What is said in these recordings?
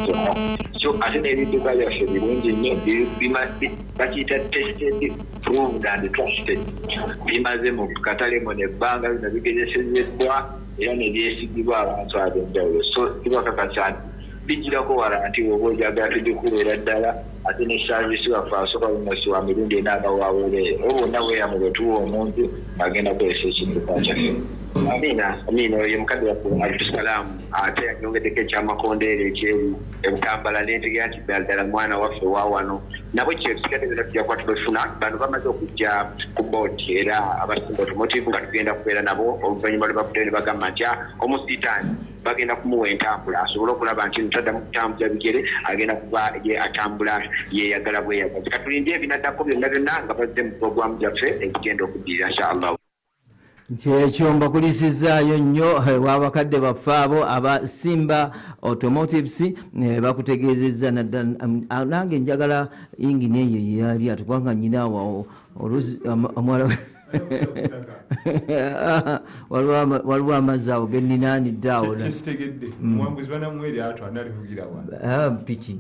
n'ebisooka so ate n'ebidduka byaffe birungi nnyo bakiyita tested proved and trusted bimaze mu katale mu nebbanga bino bigezesezeddwa era ne byesigibwa abantu ab'enjawulo so tibakakasa bijirako wala nti oba ojagala tugikubeera ddala ate ne saavisi waffe asooka bumosi wa mirundi enaaga waweereyo oba onna weeyamu bwe tuwa omuntu ng'agenda kukozesa ekidduka kyaffe. Amina oyo mukadde waffe abitusalaamu ate yanyongeddeko ekyamakondeere ekyeru ebutambala n'entegera nti ddala mwana waffe wa wano nabo kyesigadde byonna tujja kuba tubafuna bano bamaze okujja ku boodi era abasimba automotive nga tugenda kubeera nabo oluvannyuma lwe bavuddeyo ne bagamba nti omusiitaani bagenda kumuwa entambula asobole okulaba nti ntaddamu kutambuza bigere agenda kuba ye atambula yeeyagala bweyagazi katulindye ebinaddako byonna nga bazze mu puroguramu gyaffe ekigenda okuddirira inshallah. Kyekyo mbakulisizaayo nnyo w'abakadde baffe abo aba Simba Automotives bakutegeezezza naddala nange njagala yingini eyo yali atukubanga nnyina awo oluzi omwala waliwo amazzi awo geninaanidde awo kyekitegedde muwanguzi banamweri atwana alivugira wa piki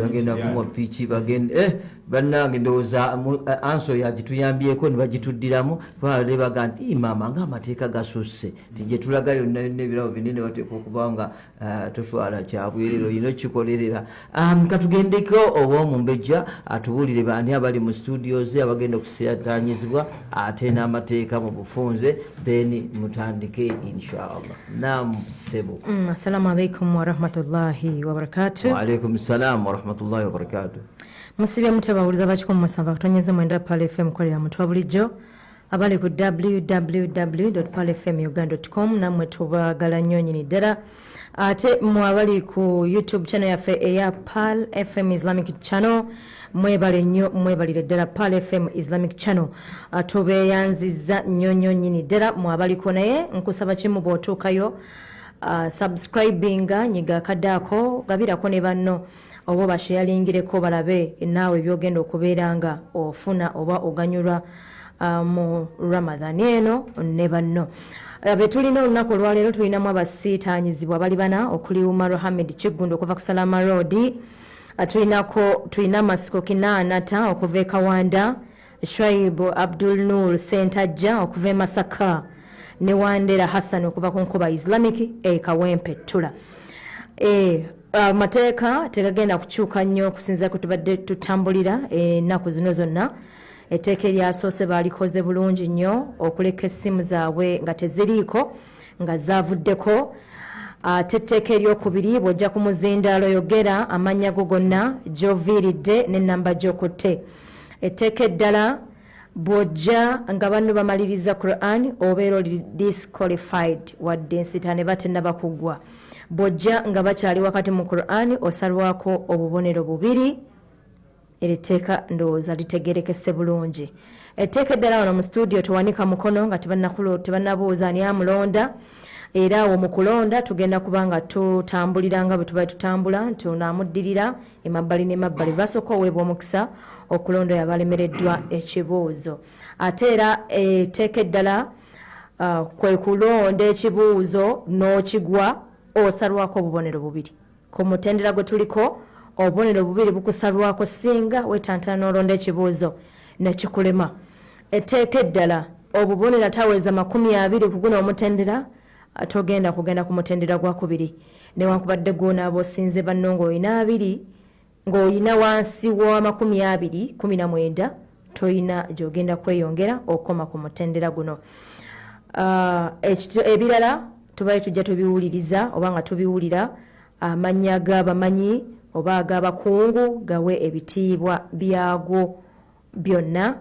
bagenda kumuwa piki bagenda bannange ndowooza anso yagituyambyeko ne bagituddiramu balebaga nti maama ng'amateeka gasusse ti gye tulaga yonna yonna ebirabo binene bateeka okuba nga totwala kyabwerero oyina okikolerera. Katugendeko oba omumbejja atubuulire bani abali mu studios abagenda okusiratanyizibwa ate n'amateeka mu bufunze then mutandike inshallah. Naam sebo. Assalamu alaikum wa rahmatullahi wa barakatuh. Wa alaikum salam wa rahmatullahi wa barakatuh. Musibye mutebawuliza bakikomu musamba kutonyeza mwenda Pal FM kolera mutwa bulijjo abali ku www.palfmuganda.com namwe tubagala nnyo nnyini ddala ate mwabali ku YouTube channel yaffe eya Pal FM Islamic Channel mwebale nnyo mwebalire ddala Pal FM Islamic Channel tubeeyanzizza nnyo nnyo nnyini ddala mwabaliko naye nkusaba kimu bw'otuukayo subscribinga nyiga akaddaako gabirako ne banno oba basharingireko balabe naawe byogenda okubeeranga ofuna oba oganyulwa mu Ramadan eno ne banno. Betulina olunaku olwaleero tulinamu abasiitaanyizibwa bali bana okuli Umar Hamid Kiggundu okuva ku Salama Road, tulina Masiko Kinanata okuva e Kawanda, Shaibu Abdul Nur Sentajja okuva e Masaka ne Wandera Hassan okuva ku Nkuba Islamic e Kawempe Tula. Mateeka tegagenda kukyuka nnyo okusinza ku tubadde tutambulira ennaku zino zonna. Etteeka eryasoose baalikoze bulungi nnyo okuleka essimu zaabwe nga teziriiko nga zaavuddeko. Ate etteeka eryokubiri bw'ojja ku muzindaalo yogera amannya go gonna gy'oviiridde n'ennamba gy'okutte. Etteeka eddala bw'ojja nga banno bamaliriza Quran obeera oli disqualified wadde ensita ne batennaba kuggwa. Bw'ojja nga bakyali wakati mu Quran osalwako obubonero bubiri. Eriteeka ndowooza litegerekese bulungi. Etteeka eddala wano mu studio tuwanika mukono nga tebannabuuza ani amulonda era awo mu kulonda tugenda kubanga tutambulira nga bwe tuba tutambula tunamuddirira emabbali n'emabbali basooka oweebwa omukisa okulonda yabalemereddwa ekibuuzo. Ate era etteeka eddala kwe kulonda ekibuuzo n'okigwa osalwako obubonero bubiri. Ku mutendera gwe tuliko obubonero bubiri bukusalwako singa wetantana n'olonda ekibuuzo nekikulema. Etteeka eddala obubonero ataweza 20 kuguna omutendera atogenda kugenda ku mutendera gwakubiri newankubadde gw'onaaba osinze banno ng'olina 2 ng'olina wansi wa 20-19 toyina gy'ogenda kweyongera okoma ku mutendera guno. Ebirala tubaye tujja tubiwuliriza oba nga tubiwulira amannya g'abamanyi oba ag'abakungu gawe ebitiibwa byagwo byonna.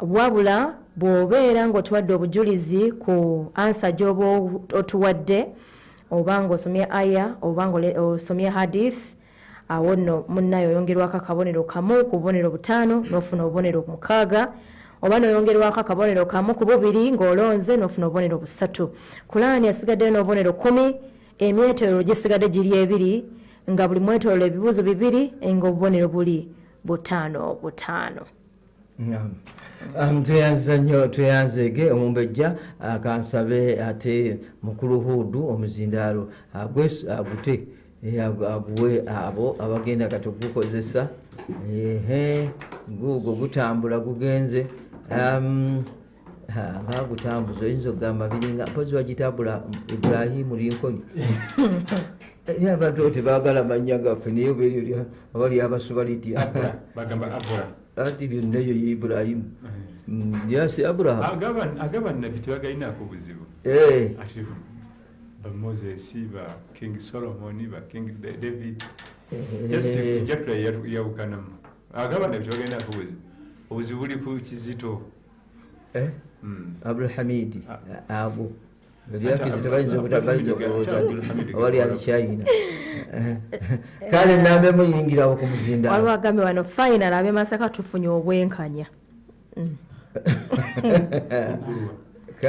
Wabula bw'obeera ng'otuwadde obujulizi ku ansa gy'oba otuwadde oba ng'osomye aya oba ng'osomye hadith awo nno munnayo oyongerwako akabonero kamu ku bubonero 5 n'ofuna obubonero 6 oba n'oyongerwako akabonero kamu ku 2 ng'olonze n'ofuna obubonero 3. Kulaani asigaddeyo n'obubonero 10 emyetoolo gisigadde giri 2 nga buli mwetoolo ebibuuzo 2 ng'obubonero buli 5. Tuyanza nnyo tuyanzege omumbejja kansabe ate mukulu Hudu omuzindaalo agute aguwe abo abagenda katugukozesa gugo gutambula gugenze nga gutambuza oyinza okugamba biringa mpozi bagitambula Ibrahimu Lincoln abantu tebagala mannya gaffe naye obeeryo abali abasuba litya ati byonna eyo Ibrahimu yasi Abraham agaba nabbi tebagalinaako buzibu ati ba Moses ba King Solomon ba King David Jeffrey yawukanamu agaba nabbi tebagalinaako obuzibu buli ku Kizito Abdulhamid abo wali alikyayina kale nambe muyingirawo ku muzindaalo waliwo agambe wano final ab'e Masaka tufunye obwenkanya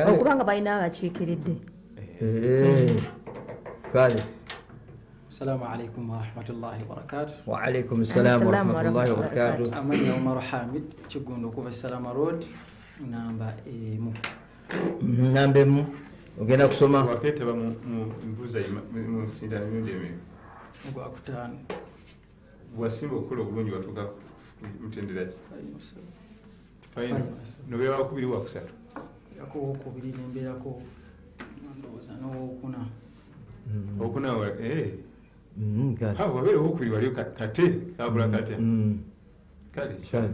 okubanga balina abakiikiridde kale السلام عليكم ورحمة الله وبركاته. وعليكم السلام ورحمة الله وبركاته. أماني عمر حامد تشكون لكم السلام رود نامبا مو نامبا مو ogenda kusoma wakete ba mu mbuza mu sindano ndeme ngo akutana wasimba okulo bulungi watuka mutenderaji fine no bewa kubiri wa kusatu yako kubiri nembera ko ndoza no kuna okuna wa kale ha wabere okubiri wali kate kabula kate kale kale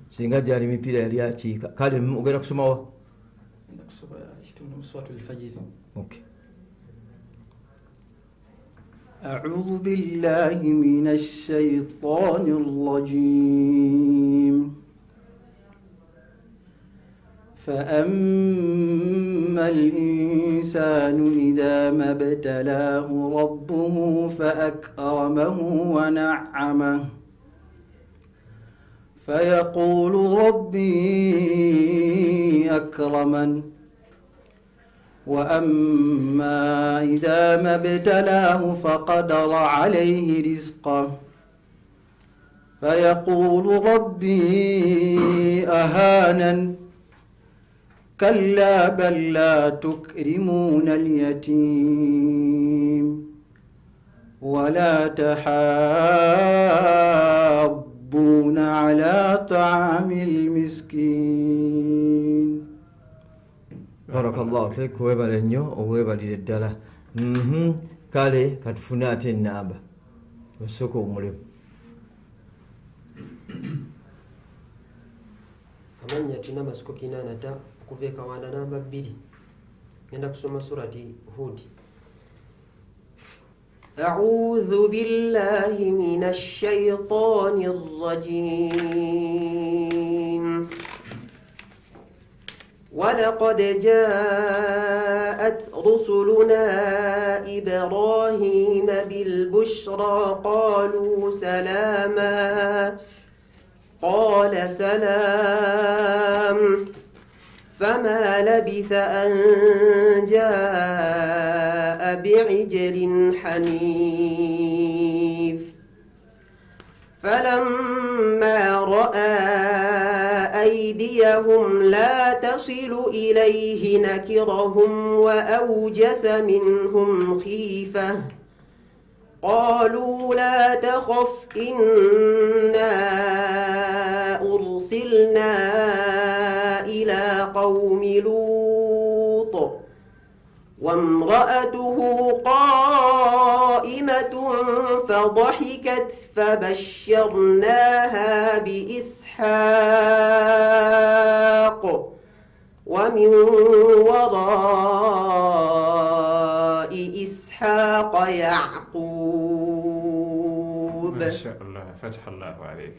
singa jali mipira yali akiika kale ogenda kusoma wa صوت الفجر. اوكي. أعوذ بالله من الشيطان الرجيم. فأما الإنسان إذا ما ابتلاه ربه فأكرمه ونعمه فيقول ربي أكرمن وأما إذا ما ابتلاه فقدر عليه رزقه فيقول ربي أهانن كلا بل لا تكرمون اليتيم ولا تحاضون على طعام المسكين. بارك الله فيك webale nnyo owebalire ddala kale katufune ate ennamba osooka omulimu amanya tulina amasiko 8 okuva ekawaanda namba 2 ngenda kusoma surati Hud. أعوذ بالله من الشيطان الرجيم. ولقد جاءت رسلنا إبراهيم بالبشرى قالوا سلاما قال سلام فما لبث أن جاء بعجل حنيذ. فلما رأى أيديهم لا تصل إليه نكرهم وأوجس منهم خيفة قالوا لا تخف إنا أرسلنا إلى قوم لوط وامرأته قائمة فضحكت فبشرناها بإسحاق ومن وراء إسحاق يعقوب. ما شاء الله فتح الله عليك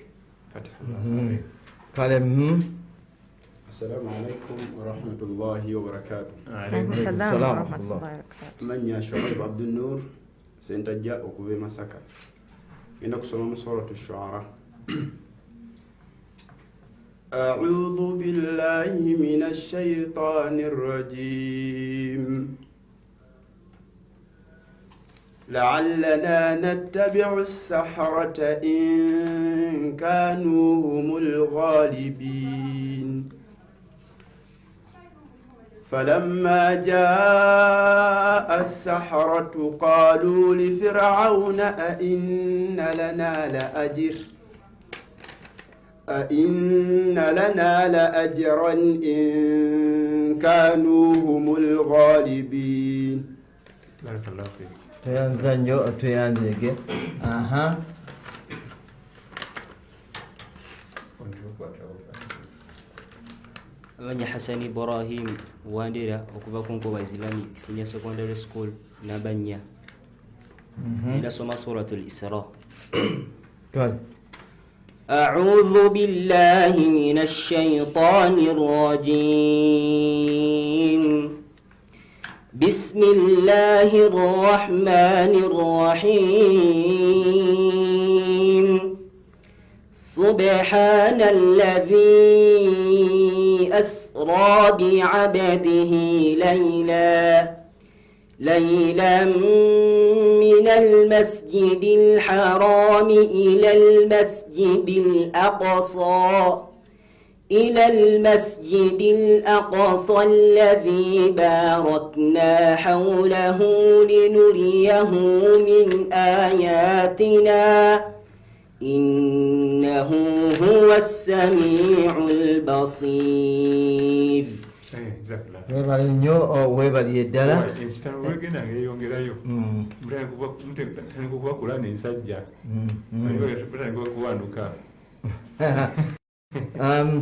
فتح الله عليك. قال السلام عليكم ورحمة الله وبركاته. عليكم السلام ورحمة الله وبركاته. من يا شعيب عبد النور سنتجا وكوبي مسكا إنك سمع سورة الشعراء. أعوذ بالله من الشيطان الرجيم. لعلنا نتبع السحرة إن كانوا هم الغالبين. فلما جاء السحرة قالوا لفرعون أئن لنا لأجرا إن كانوا هم الغالبين. بارك الله فيك. tuyanzanyo tuyanzege aha Abanya Hassan Ibrahim Wandera okuva ku Nkoba Islamic Senior Secondary School Nabanya. Ila soma suratul Isra. أعوذ بالله من الشيطان الرجيم. بسم الله الرحمن الرحيم. سبحان الذي أسرى بعبده ليلا من المسجد الحرام إلى المسجد الأقصى الذي باركنا حوله لنريه من آياتنا إنه هو السميع البصير. webali nnyo webali eddala ensitano ngeyongerayo mutandika okubakula nensajja batandika okuwanduka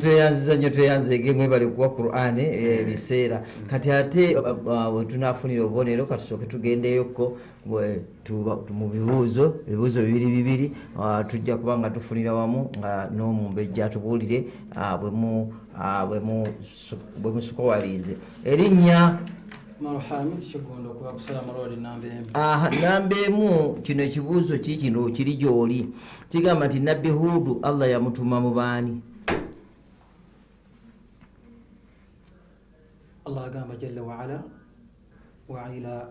tweyanziza nnyo tweyanzege mwebali okuwa Qur'ani ebiseera kati ate wetunafunira obubonero katusooke tugendeyoko mu bibuuzo bibiri tujja kuba nga tufunira wamu nga n'omumbejja atubuulire bwe musukowalize erinnya namba emu. Kino ekibuuzo kikino kiri gy'oli kigamba nti nabbi Huudu Allah yamutuma mu baani? Allah agamba jalla wa ala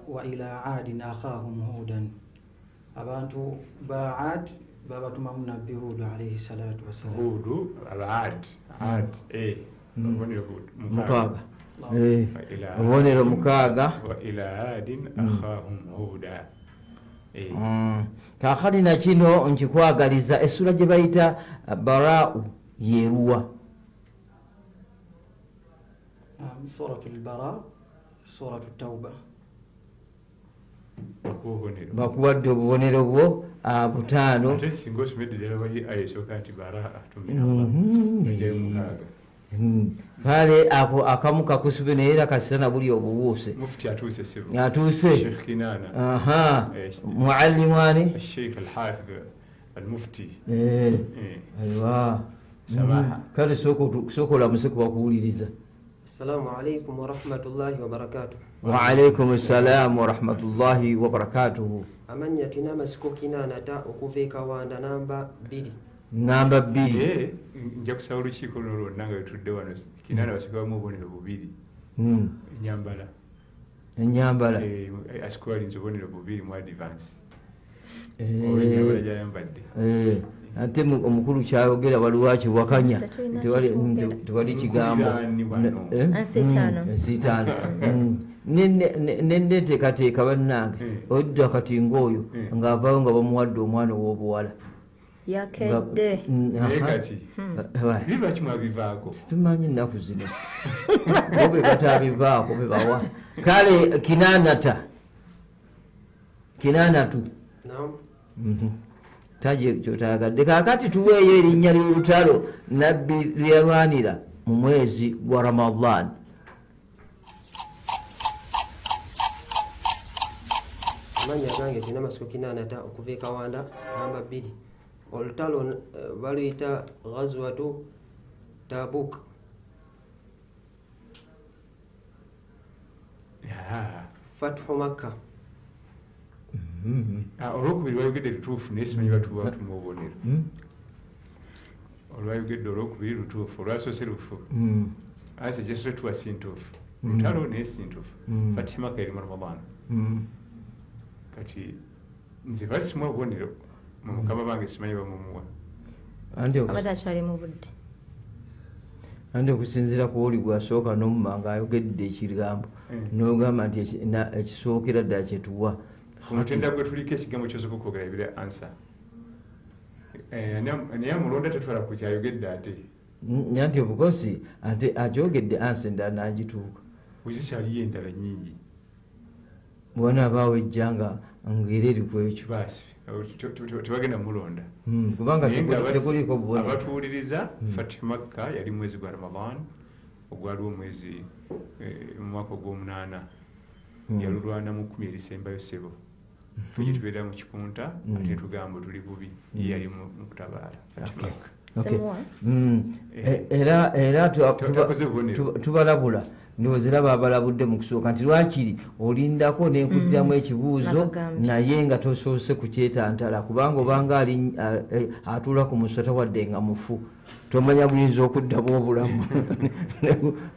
wa ila aadin akhahum hudan. Abantu ba Aad babatumamu nabbi Huudu alayhi salatu wassalam. Huudu al-Aad mukaaga obubonero mukaaga wa ila aadin akhahum huda. Kaakati na kino nkikwagaliza essula gye bayita Baraa'u yeruwa? Suratul Bara, Suratul Tauba. Bakuwadde obubonero bwo butaano. Kale ako akamu kakusube naye era kasitana buli obubuuse. Mufti atuuse Sheikh Kinana. Muallimu ani? Sheikh al-Hafidh al-Mufti. Aywa. Sabaha. Kale soko la museko bakuwuliriza. Assalamu alaikum wa rahmatullahi wa barakatuh. Wa alaikum assalam wa rahmatullahi wa barakatuh. Amanya tuna masiko Kinana ta okuva e Kawanda namba 2. Namba 2. Nja kusaba olukiiko luno lwonna nga wetudde wano Kinana basikamu obubonero bubiri. Ennyambala. Asikuwa alinze obubonero bubiri mu advance. Olw'ennyambala gy'ayambadde. Ate omukulu kyayogera waliwo kiwakanya tewali kigambo ensitaano nendeteekateeka bannange odda kati ng'oyo ng'avaayo nga bamuwadde omwana ow'obuwala yakedde biba kimwabivaako situmanyi ennaku zino obe batabivaako bebawa kale kinanatu taje kyotayagadde kaakati tuweeyo erinnya ly'olutalo nabbi lyalwanira mu mwezi gwa Ramadan. Amanya gange tina masiko Kinana ta okuva e Kawanda namba 2. Olutalo baluyita Ghazwatu Tabuk. Fathu Makkah. Olwokubiri lwayogedde lutuufu naye simanyi batuwa tuma obubonero. Olwayogedde olwokubiri lutuufu olwasoose lufu ase gyesoose tuwa sintuufu lutalo naye sintuufu Fathu Makkah eri mu Ramadan. Kati nze bali simuwa obubonero mu mukama bange simanyi bamumuwa abadde akyali mu budde. andi okusinziira ku oli gwasooka n'omumanga ayogedde ekigambo n'ogamba nti ekisookera ddala kyetuwa omutenda gwe tuliko ekigambo kyosooka okwogera ebira ansa naye amulonda tetwala ku kyayogedde ate nti obukosi ate akyogedde ansa endala n'agituuka wezikyaliyo endala nyingi bwona abaawo ejjanga ngaera eri ku ekyo baasi tebagenda mulonda kubanga tekuliko bubona abatuwuliriza fatimakka yali mwezi gwa ramadan ogwaliwo omwezi mu mwaka ogw'omunaana yalulwana mu 10 erisembayo ssebo ffe tubeera mu kipunta ate tugamba tuli bubi ye yali mu kutabaala fatimakka era tubalabula ndowooza babalabudde mu kusooka nti lwakiri olindako nenkuddamu ekibuuzo naye nga tosoose kukyetantala kubanga obanga atuula ku musota wadde nga mufu tomanya buyinza okuddamu obulamu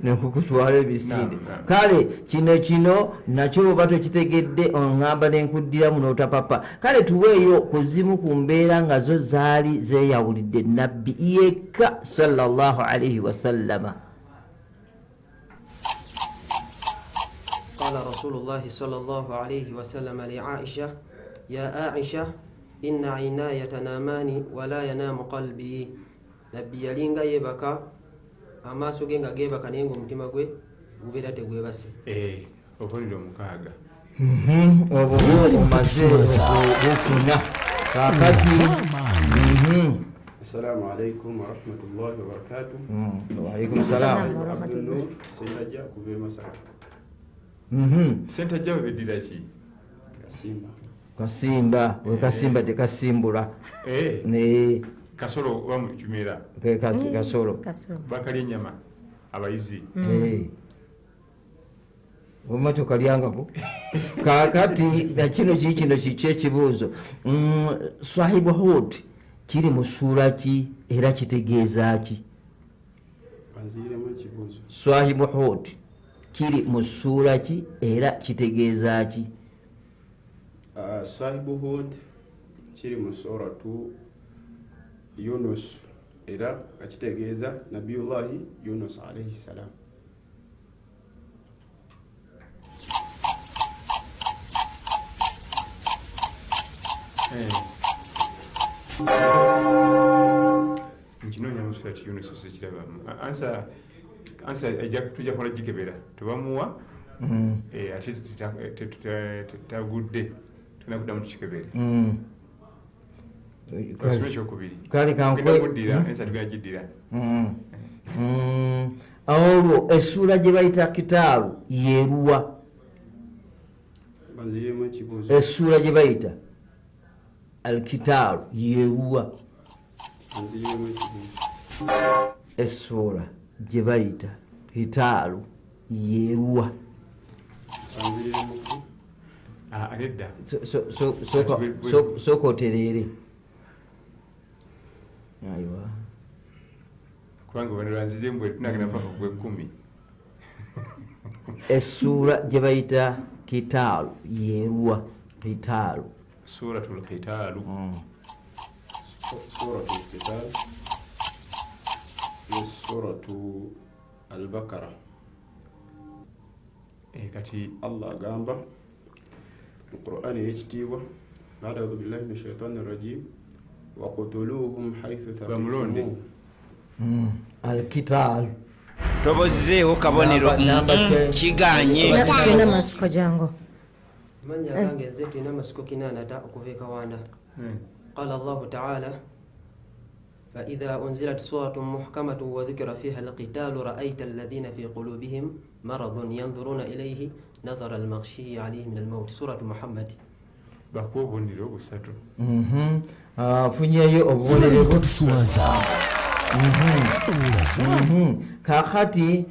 nekukutwala ebisinde kale kino nakyo oba tokitegedde oŋŋamba nenkuddiramu n'otapapa kale tuweeyo ku zimu ku mbeera nga zo zaali zeeyawulidde nabbi yekka sallallahu alaihi wasallama. قال رسول الله صلى الله عليه وسلم لعائشة يا عائشة إن عيناي تنامان ولا ينام قلبي نبي يلينغا يبكى أما سوغينغا جيبكا نينغو متمغوي غبيرا تغويباسي obuliro mukaaga obumaze okufuna kakati. السلام عليكم ورحمة الله وبركاته. وعليكم السلام. عبد النور سينجا كوبي مساك. sente jawe bedira ki kasimba wekasimba tekasimbula ne kasolo wamukimira kasolo bakali nyama abayizi omato kalyangako kakati nakino kikino kikye kibuuzo sahibu hud kiri mu sura ki era kitegeeza ki sahibu hud kiri mu ssuula ki era kitegeeza ki? Sahibu Hud kiri mu suratu Yunus era akitegeeza Nabiyullahi Yunus alayhi salam. Nkinonya mu suratu Yunus sekirabamu ansa tujja kola gikebera tebamuwa ate tetagudde tulina kuddamu tukikebere kasoma ekyokubiri guddira ensa tugenda giddira olwo essuula gye bayita kitaalu yeeruwa essuula gye bayita alkitaalu yeeruwa essuula gye bayita kitaalu yeeruwa nedda sooka otereere aywa kubanga banolwanzire mbwe tunagenda paka gwe 10 essuula gye bayita kitaalu yeeruwa kitaalu suratul kitaalu suratu al-Baqara kati Allah agamba mu Qur'ani y'ekitiibwa a'uuzu billahi minash shaitaani rajiim waqtuluuhum haythu thaqiftumuuhum al-kitaalu tobozizeewo kabonero kiganye tulina masiko jango manya gange nze tulina masiko 8 okuva ekawanda qala Allahu ta'ala فإذا أنزلت سورة محكمة وذكر فيها القتال رأيت الذين في قلوبهم مرض ينظرون إليه نظر المغشي عليه من الموت سورة محمد bakubonero busatu funyeyo obubonero butuswaza kakati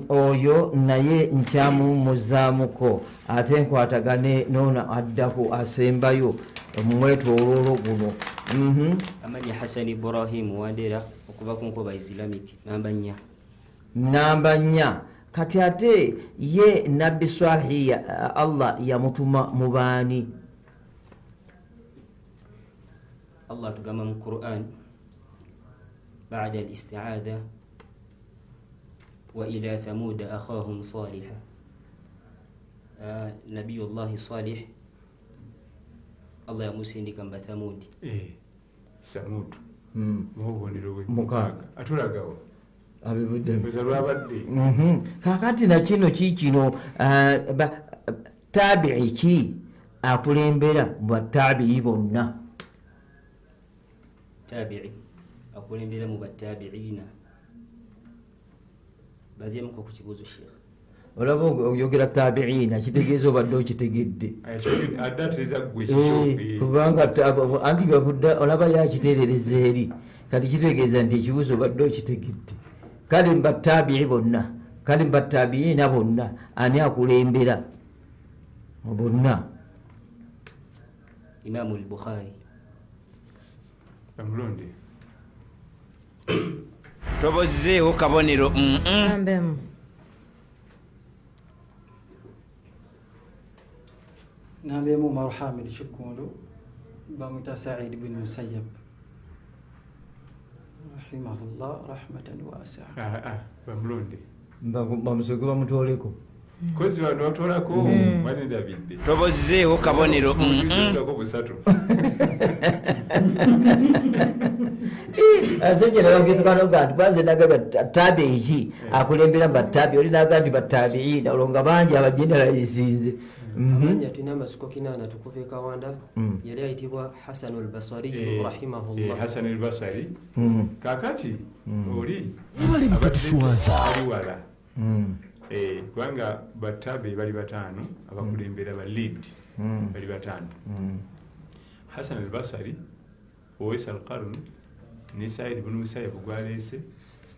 oyo naye nkyamumuzaamuko ate nkwatagane noona addako asembayo omwetooloolo guno amanya Hassan Ibrahim Wandera okuva ku nkoba Islamic namba 4 kati ate ye nabbi Swalihi Allah yamutuma mubaani Allah tugamba mu Quran بعد الاستعاذة وإلى ثمود أخاهم صالحا. نبي الله صالح الله يمسيني كم بثمود. ثمود mukaaga atulagawo abibudde kakati nakino kikino tabi'i ki akulembera mu batabi'i bonna? Tabi'i akulembera mu batabi'ina bazemuko ku kibuzo Sheikh. Olaba oyogera tabi'ina kitegeeza obadde okitegedde kubanga anti bavudde olaba yakiteerereza eri kati kitegeeza nti ekibuzo obadde okitegedde. Kale mbatabi'i bonna, kale mbatabi'ina bonna ani akulembera mu bonna? Imamu al-Bukhari. Amulonde tobozeewo kabonero nambemu Umar Hamid Shikundu bamwita Said bin Musayyab rahimahullah rahmatan wasi'a. bamulonde bamusoke bamutoleko kozi wano watolako bali David tobozeewo kabonero busatu asajja nabagezekanoga nti baze nagamba tabi'i ki akulembera mu batabi'i oli naga nti batabi'ina olwo nga bangi abajeneralizinze. Amanya tulina amasiko kinaana tukuva Kawanda yali ayitibwa Hasan al-Basri rahimahullah. Hasan al-Basri kakati oli bali mutatuswaza aliwala kubanga batabe bali batano abakulembera ba lead bali batano Hasan al-Basri, Uwais al-Qarni ni Said ibn Musayyab gwalese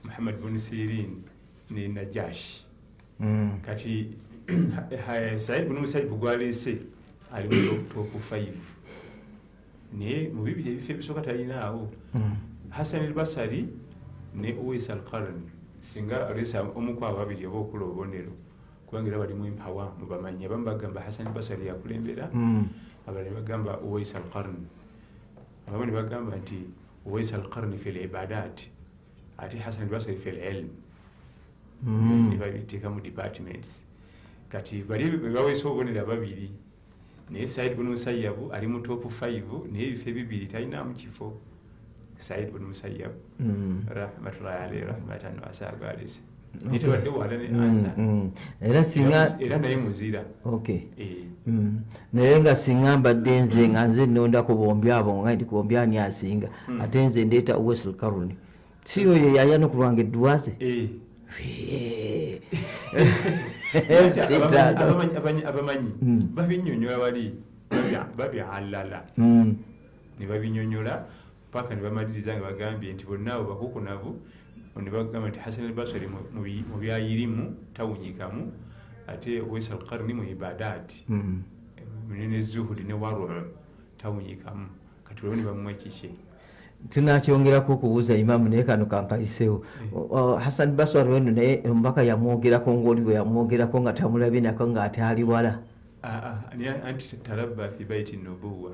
Muhammad ibn Sirin ni Najash. Kati Said ibn Musayyab gwalese ali mu top 5 ne mu bibiri ebife bisoka talinawo. Hasan al-Basri ne Uwais al-Qarni singa alesa omukwa babiri obokula obonero kubangira bali mu empower mu bamanya bambagamba Hasan al-Basri yakulembera abali bagamba Uwais al-Qarni abandi bagamba nti Uwais al-Qarni fi al-ibadat ati Hasan al-Basri fi al-ilm ni babitika mu departments. Kati bali bawesa obonera babiri ne Said ibn Musayyab ali mu top 5 ne ebife bibiri talina mu kifo. Said ibn Musayyab rahmatullahi alayhi rahmatan wasa'alisa nitwadde wala ne answer era singa era naye muzira naye nga singa mbadde nze nga nze nnondako bombi abo nga ndi bombi ani asinga ate nze ndeeta Uwais al-Qarni si oyo yaya nokulwanga edduwaze abamanyi babinyonyola wali babyalala ne babinyonyola paka ne bamaliriza nga bagambye nti bonna abo bakukunavu ne bagamba nti Hasan al-Basri mu byayirimu tawunyikamu ate Uwais al-Qarni mu ibadati ne zuhudi ne warwa tawunyikamu. Kati bwe ne bamuwa kiki tunakyongerako okubuuza imamu naye kano kankalisewo. Hasan al-Basri weno naye omubaka yamwogerako ng'oli bwe yamwogerako nga tamulabye nako ng'ate ali wala anti talabba fi baiti nubuwa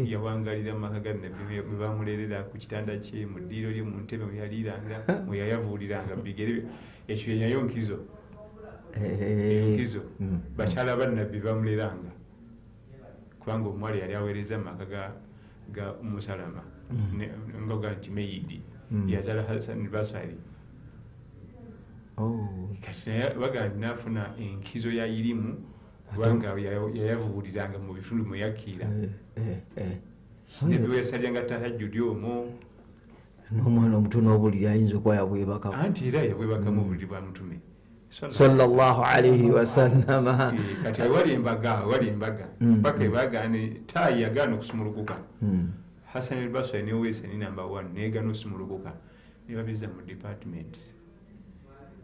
yawangalira mu maka ga nabbi bwe bamulerera ku kitanda kye mu ddiiro lye mu ntebe mwe yaliiranga mwe yayavuuliranga bigere ekyo yayo nkizo bakyala bannabbi bamuleranga kubanga omuwala yali aweereza mu maka ga Umusalama ngoga nti Meyidi yazaala Hasan al-Basri. Kati naye bagamba n'afuna enkizo ya irimu kubanga yayavuuliranga mu bitundu mwe yakkiira nebyo yasalyanga tahajjudi omwo n'omwana omuto n'obuliri ayinza okuba yabwebakamu anti era yabwebakamu obuliri bwa mutume sallallahu alayhi wasallama. Kati wali embaga paka ebagane tayi yagaana okusumulukuka Hasan al-Basri ne Uwais ni number 1 negana okusumulukuka ne babiza mu department.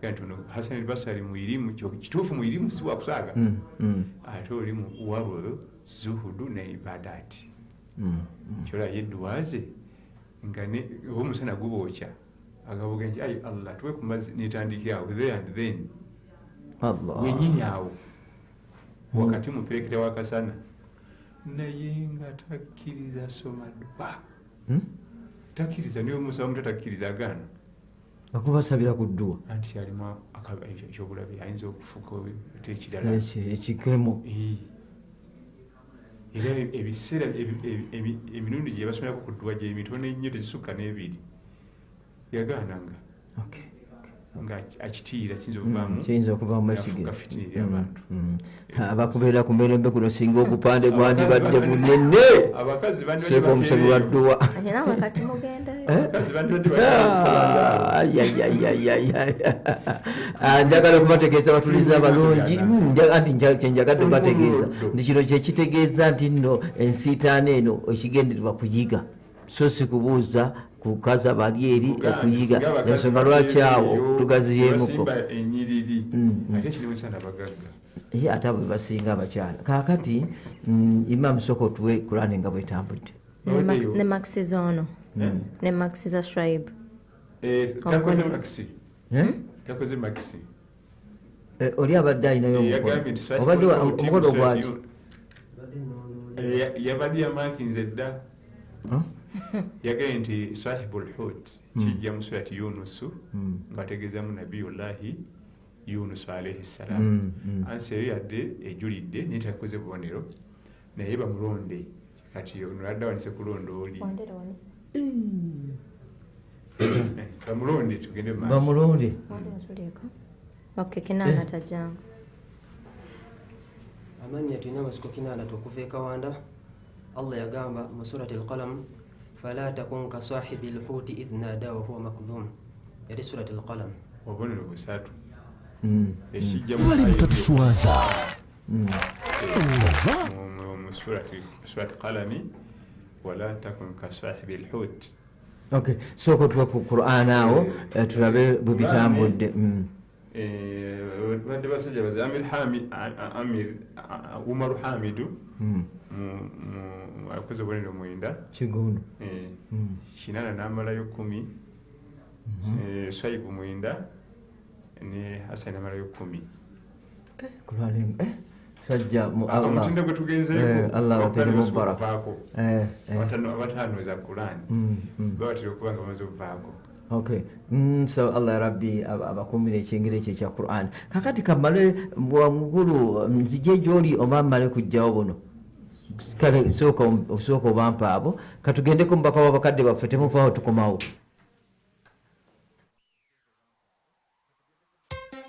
Kanti ono Hasan al-Basri mu irimu kituufu mu irimu si wakusaaga ate oli mu warwo zuhudu ne ibadati kyola yedduwaze nga ne omusana gubookya agavuga nti ayi Allah tuwe kumazi nitandikira awo there and then Allah wenyini awo wakati mupereketa wakasana naye nga takkiriza soma dduba takkiriza niwe musa omuntu takkiriza agaana bakubasabira ku dduwa anti alimu ekyobulabe ayinza okufuuka ekirala ekikemo era ebiseera emirundi gye basomerako ku dduwa gye mitono ennyo tesukka n'ebiri yagaananga nga akitiira kiyinza okuvaamu ekigafitiniri abantu abakubeera ku mirembe kuno singa obupande gwandibadde bunene seeka omusobi wa dduwa njagala okubategeeza batuliza abalungi anti kyenjagadde okubategeeza nti kino kyekitegeeza nti nno ensiitaano eno ekigendererwa kuyiga so si kubuuza kukaza bali eri okuyiga ensonga lwaki awo tugaziyemuko ate abo bebasinga abakyala kakati Imam soko tuwe Kurani nga bwetambudde ne maxi zono ne maxi za Shuaib takoze maxi oli abadde alinayo obadde omukono gwaki yabadde yamakinze dda yagaye nti sahibul hut kijja mu surati Yunusu ng'ategeezamu nabiyullahi Yunusu alayhi salam ansi eyo yadde ejulidde naye takoze bubonero naye bamulonde kati ono adda wanise kulonda oli bamulonde tugende bamulonde kinana tajanga amanya tulina amasiko kinana tukuva ekawanda Allah yagamba mu surati al-qalam fala takun ka sahibi al-huti idh nada wa huwa makdhum yali surati al-qalam obonero busatu wale mtatuswaza ngaza mu surati qalami wala takun ka sahibi al-hut. Okay, soko tuwa ku Qur'an awo tulabe bubitambudde wadde basajja baze Amir Umar Hamidu akoze obonero mwenda kigundu kinana n'amalayo 10 Swaibu mwenda ne Hassan amalayo 10 Qur'an sajja mu Allah mutindo gwe tugenzeeko Allah wateri mubaraka abatano za Qur'an bawatira okubanga bamaze okuvaako. Okay. So Allah Rabbi abakumire ekingire kye kya Qur'an. Kakati kamale mbwa mukulu nzije joli omamale kujjawo bono. Kale soko bampa abo katugende ko mbaka wabakadde bafete mufaho tukomawo.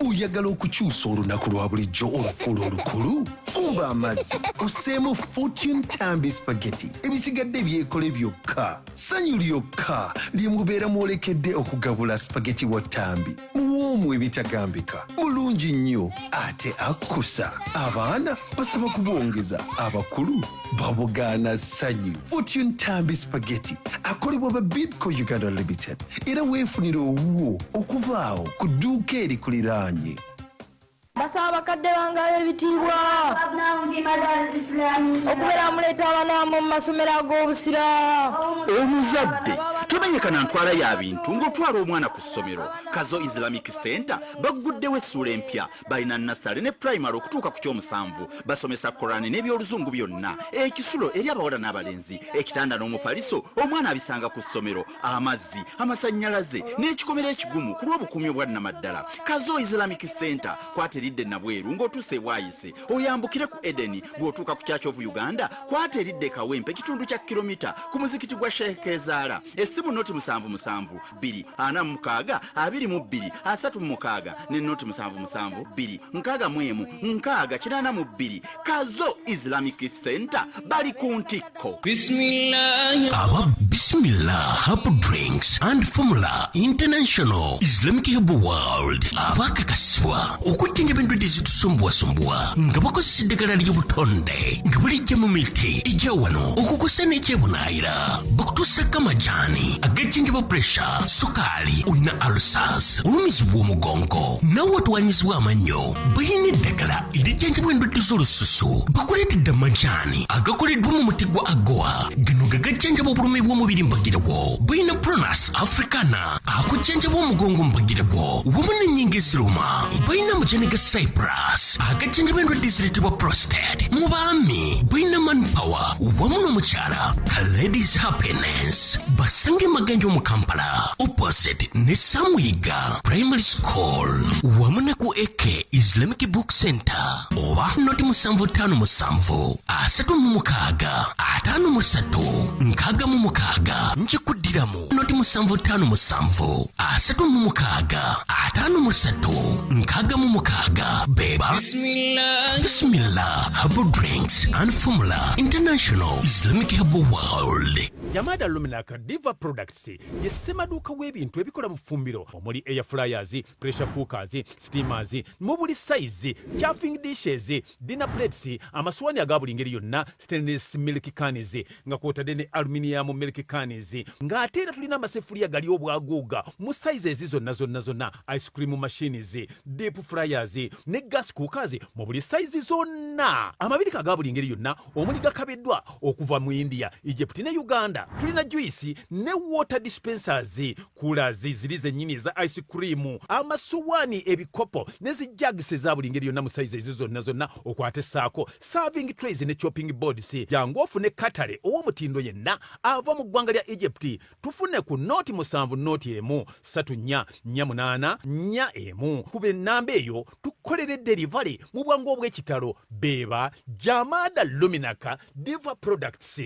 Oyagala okukyusa olunaku lwa bulijjo olufuula olukulu fuba amazzi oseemu Fortune Tambi Spaghetti ebisigadde byekole byokka sanyu lyokka lyemubeera mwolekedde okugabula spaghetti wa Tambi muwoomu ebitagambika mulungi nnyo ate akkusa abaana basaba kubwongeza abakulu babugaana sanyu. Fortune Tambi Spaghetti akolebwa ba Bidco Uganda Limited era weefunira owuwo okuvaawo ku dduuka erikuliraanye. Basaba bakadde bangayo ebitiibwa okubeera muleeta abaana mu masomero ag'obusira. Omuzadde tomenyekana ntwala ya bintu ng'otwala omwana ku ssomero. Kazo Islamic Center bagguddewo essuula empya balina nasale ne primary okutuuka ku kyomusanvu basomesa Korani n'ebyoluzungu byonna ekisulo eri abawala n'abalenzi ekitanda n'omupaliso omwana abisanga ku ssomero amazzi amasannyalaze n'ekikomero ekigumu ku lw'obukuumi obwannamaddala. Kazo Islamic Center kwateridde nabweru ng'otuuse bwayise oyambukire ku Edeni bw'otuuka ku Church of Uganda kwateridde Kawempe kitundu kya kilomita ku muzikiti gwa Sheikh Kezaala. Essimu noti 77 2 46 22 36 ne noti 77 2 61 62. Kazo Islamic Center bali ku ntikko. Bismillah Herbal Drinks and Formula International Islamic Herbal World abakakasibwa okujjanja bendwadde zitusumbuwasumbuwa nga bakozesa eddagala ly'obutonde nga bulijja mu miti ejja wano okukosa n'ekyebunaayira bakutuusako amajaani agajjanjaba pressure sukaali olina ulcers olumizi bw'omugongo nawe watuwanyizibwa amannyo balina eddagala erijjanjabwa endwadde z'olususu bakuleetedde amajaani agakoleddwa mu muti gwa agoa gano gagajjanjaba obulumi bw'omubiri mbagirawo bulina Pronas Africana akujjanjaba omugongo mbagirawo wamu n'ennyingo eziruma bulina amajani ga Cyprus agajjanjaba endwadde ezireetebwa prostate mu baami bulina Manpower wamu n'omukyala ka Ladies Happiness basange Maganja mu Kampala opposite ne Samuyiga Primary School wamu ne ku AK Islamic Book Center oba noti 757 3 5 njikuddiramu noti 757 3 beba Bismillah Herbal Drinks and Formula International Islamic Herbal World. Yamada Luminaka Diva Products yesemaduka w'ebintu ebikola mu fumbiro omuli air fryers, pressure cookers, steamers, mu buli size, chafing dishes, dinner plates, amaswani agabuli ngeri yonna, stainless milk cans, nga kwotadde ne aluminium milk cans, nga ate era tulina amasefulya gali obwaguuga mu sizes zonna, ice cream machines, deep fryers ne gas cookers mu buli size zonna. Amabirika agabuli ngeri yonna omuli gakabeddwa okuva mu India, Egypt ne Uganda. Tulina juice ne water dispensers, coolers ziri zennyini za ice cream, amasuwani, ebikopo ne zijagisi za buli ngeri yonna mu sizes zonna okwate saako serving trays ne chopping boards. Jangu ofune katale ow'omutindo yenna ava mu ggwanga lya Egypt. Tufune ku noti 7 noti emu 3484 kube nnamba eyo tukolere delivery mu bwangu obw'ekitalo. Beba Jamada Luminaka Diva Products.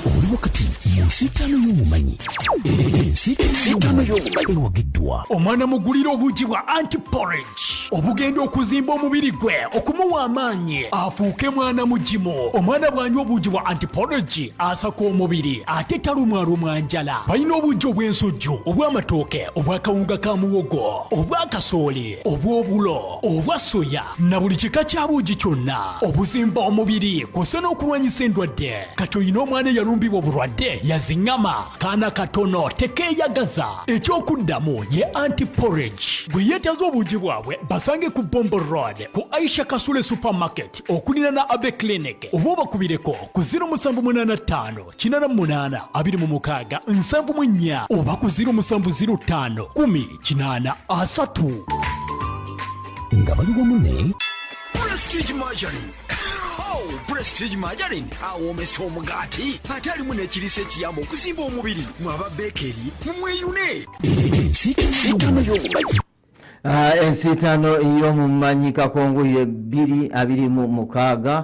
Oli wakati musitano y'omumanyi ensitano y'omumanyi ewagiddwa omwana mugulira obugi bwa anti-porridge obugenda okuzimba omubiri gwe okumuwa amaanyi afuuke mwana mugimu. Omwana bwanywa obugi bwa anti-porridge asaka omubiri ate talumwalumwa njala. Balina obugi obw'ensujju, obw'amatooke, obw'akawunga ka muwogo, obw'akasooli, obw'obulo, obwa soya na buli kika kya bugi kyonna obuzimba omubiri kw'ossa n'okulwanyisa endwadde. Kati oyina omwana eyalumbibwa obulwadde yaziŋŋama kaana katono tekeeyagaza. Ekyokuddamu ye anti-porridge. Bwe yeetaza obugi bwabwe basange ku Bombo Road ku Aisha Kasule Supermarket okulina na Abe Clinic oba obakubireko ku 0785 48 26 74 oba ku 0705 10 83 nga bali wamu ne Prestige Margarine. Prestige Margarine awomesa omugaati ate alimu n'ekiriisa ekiyamba okuzimba omubiri mwaba beekeri mumweyune. ensitano y'omumanyi ensitano y'omumanyi kakongolire 226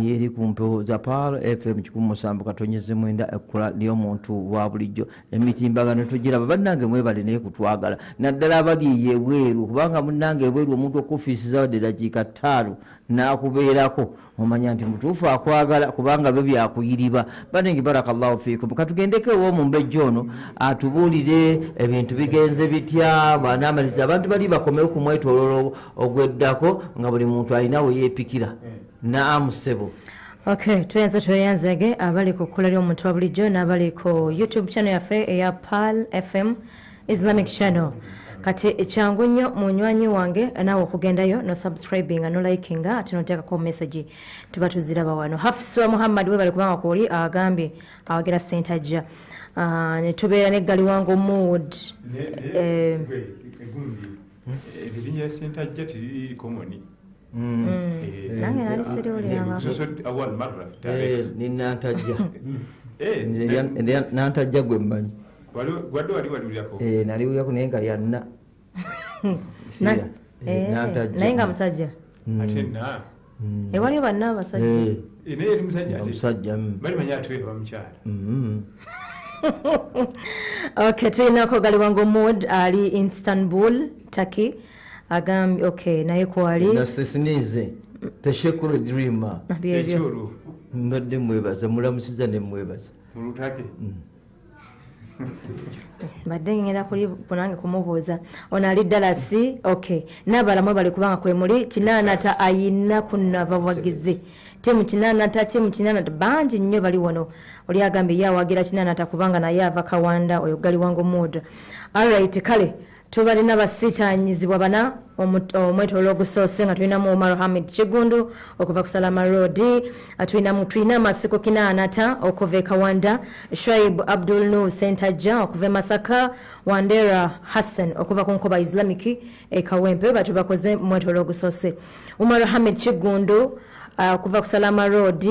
yeri ku mpewo za Palo FM 107.9 ekkola ly'omuntu wa bulijjo. Emitimbagano tugiraba bannange mwebale naye kutwagala naddala abali yebweru kubanga munnange ebweru omuntu okufiisiza wadde dakiika 5 n'akubeerako omanya nti mutuufu akwagala kubanga byo byakuyiriba. Banenge barakallahu fiikum. Katugendeko ew'omu mbejja ono atubuulire ebintu bigenze bitya bw'anaamaliza abantu bali bakomewo ku mwetoololo ogweddako nga buli muntu alina we yeepikira. Naamu ssebo. Okay, tweyanzege abali ku kkola ly'omuntu wa bulijjo n'abali ku YouTube channel yaffe eya Pal FM Islamic Channel. Kati ekyangu nnyo munywanyi wange naawe okugendayo no subscribing no liking ate noteekako message tuba tuziraba wano. Hafsa Muhammad we bali kubanga kwoli agambye awagira ssente ajja. Ne tubeera ne gali wangu mood. Ezirinya ssente ajja tiri komoni. Nange nali siriwuliranga. Awal marra. Ninantajja. Nantajja gwe mmanyi. Gwadde waliwulirako? Naliwulirako naye nga lyanna. Naye nga musajja. Ate na. Waliwo banna abasajja. Naye yali musajja ate. Omusajja. Balimanya ate bamukyala. Okay, tulinako gali wangu mood ali Istanbul, Turkey. Agambye okay naye kwali. Nasisinize. Teshekuru dreamer. Teshuru. Mbadde mwebaza mulamusiza ne mwebaza. Mulutake. Badde ngenda kuli bunange kumubuuza ono ali Dallas. Okay n'abalamu bali kubanga kwemuli kinanata ayina kunabawagizi timu kinanata bangi nnyo bali wano. Oli agambye yawagira kinanata kubanga naye ava Kawanda oyo gali wangu mood. Alright kale tubalina basitanyizibwa bana omwetolo ogusoose nga tulinamu Omar Hamid Kigundu okuva ku Salama Road, tulina Masiko Kinanata okuva e Kawanda, Shoaib Abdul Nur Sentajja okuva e Masaka, Wandera Hassan okuva ku Nkoba Islamic e Kawempe, batu bakoze mwetolo ogusoose. Omar Hamid Kigundu okuva ku Salama Road,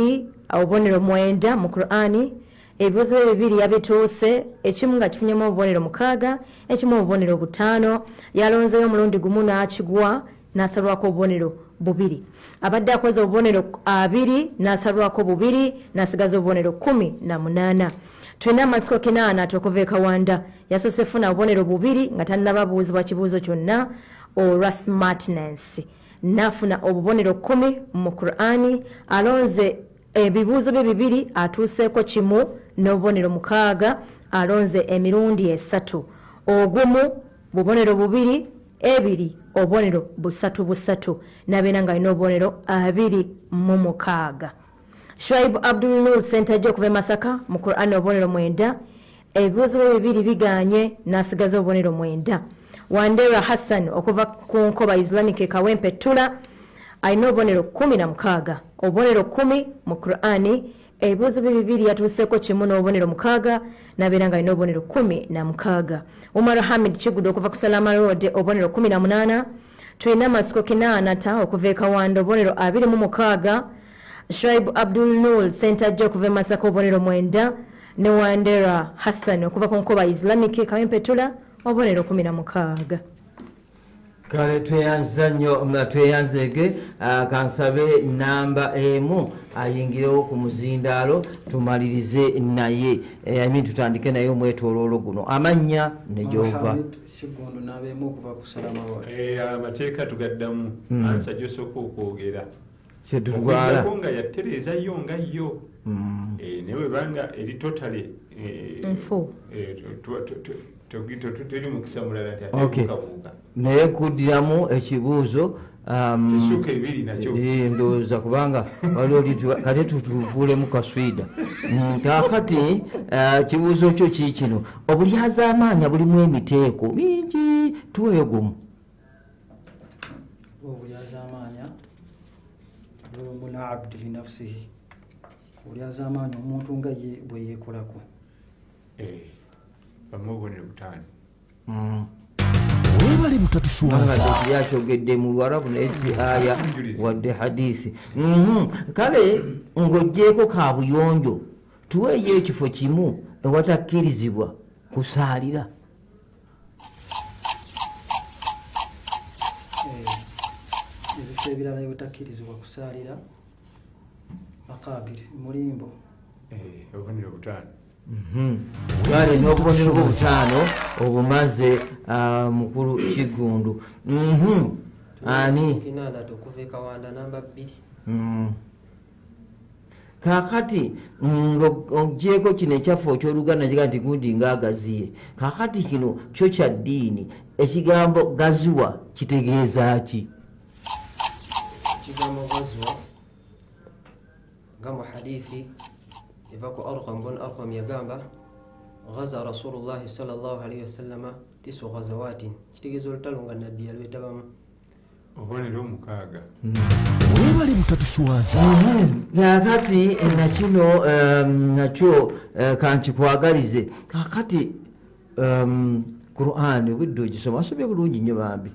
obubonero 9 mu Qur'ani, ebibuzo bibiri yabituuse, ekimu nga kifunyemu obubonero 6, ekimu obubonero 5, yalonzeyo omulundi gumu n'akigwa n'asalwako obubonero 2. Abadde akoze obubonero 2 n'asalwako 2 n'asigaza obubonero 18. Tulina Masiko Kinana okuva e Kawanda, yasoose funa obubonero 2 nga tannababuuzibwa kibuuzo kyonna olwa smartness, n'afuna obubonero 10 mu Qur'ani, alonze ebibuuzo bye 2 atuuseeko kimu n'obubonero 6, alonze emirundi 3, ogumu bubonero 2, 2 obubonero 3 n'abeera nga alina obubonero 26. Shoaib Abdul Nur Sentajja okuva e Masaka mu Qur'ani obubonero 9, ebibuuzo bye 2 biganye n'asigaza obubonero 9. Wandera Hassan okuva ku Nkoba Islamic e Kawempe Tula alina obubonero 16, obubonero 10 mu Qur'ani, ebibuuzo bye 2 yatuuseeko kimu n'obubonero 6, n'abeera nga alina obubonero 16. Omar Hamid Kigundu okuva ku Salama Road obubonero 18. Tulina Masiko Kinanata okuva e Kawanda obubonero 26, Shoaib Abdul Nur Sentajja okuva e Masaka obubonero 9, ne Wandera Hassan okuva ku Nkoba Islamic e Kawempe Tula obubonero 16. Kale tweyanza nnyo nga tweyanzege, kansabe namba emu ayingirewo ku muzindaalo tumalirize naye, tutandike naye omwetooloolo guno. Amannya ne gy'ova. Kigundu n'abemu okuva ku Salama Road. Amateeka tugaddamu, ansa gy'osooka okwogera kyetutwala nga yatereeza yo nga yo, naye banga eri totale nfu teri mukisa mulala nti atebuukabuuka, naye kuddiramu ekibuuzo essuuka 2 nakyo ndowooza kubanga waliwo kati tutuvuulemu kaswida. Kaakati kibuuzo kyo kiikino, obulyazaamaanya bulimu emiteeko mingi, tuweeyo gumu. Obulyazaamaanya zulmul abdi li nafsihi, obulyazaamaanya omuntu nga ye bwe yeekolako. Bamubonera 5. Webale mutatuswaza yakyogedde mu Lwarabu naye si aya wadde hadisi. Kale ng'oggyeko kaabuyonjo, tuweeyo ekifo kimu ewatakkirizibwa kusaalira. Ebifo ebirala ebitakkirizibwa kusaalira makabiri mulimbo. Obubonero 5. Twale n'obubonero bwo 5 obumaze mukulu Kigundu. Ani Kinana okuva e Kawanda namba 2. Kaakati ng'oggyeko kino ekyaffe eky'Oluganda kiga nti gundi ng'agaziye. Kaakati kino kyo kya ddiini, ekigambo gaziwa kitegeeza ki? Ekigambo gaziwa nga mu hadithi eva ku Arqam bun Arqam yagamba ghaza Rasulullahi sallallahu alayhi wasallama 9 ghazawatin, kitegeeza olutalo nga nabbi yalwetabamu obubonero 6. webale mutatuswaza Kaakati nakino nakyo kankikwagalize. Kaakati Qur'ani obudde ogisoma asobye bulungi nnyo bambi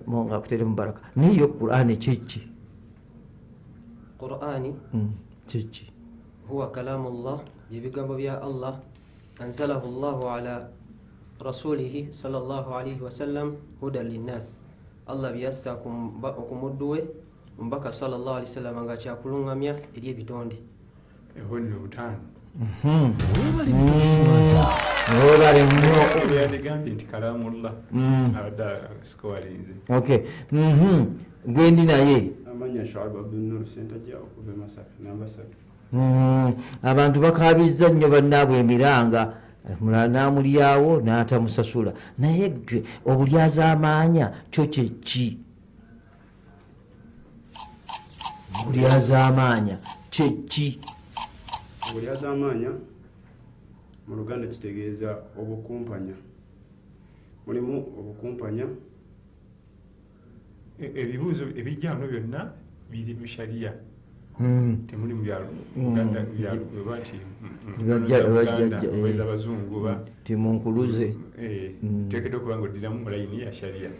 monga kutere mubaraka niyo Qur'ani kiki? Qur'ani kiki? huwa kalamullah, bibigambo bya Allah, anzalahu Allahu ala rasulihi sallallahu alayhi wasallam hudan linnas, Allah byassa kumudduwe mbaka sallallahu alayhi wasallam nga kyakulungamya eri ebitonde. Obubonero 5. webale mutatuswaza Webale nnyo. Yandegambye nti kalamullah abadde sikowalinze. Okay. Gwendi naye Amanya Shoaib Abdul Nur Sentajja okuva e Masaka namba 3. abantu bakabizza nnyo bannaabwe emiranga, mulala n'amulyawo n'atamusasula. Naye ggwe obulyazaamaanya kyo kyeki? Obulyazaamaanya kyeki? Obulyazaamaanya mu Luganda kitegeeza obukumpanya. Mulimu obukumpanya ebibuuzo ebijja wano byonna biri mu sharia temuli mu byalo Uganda bati abazungu timunkuluze tekedde okuba nga oddiramu mu layini ya sharia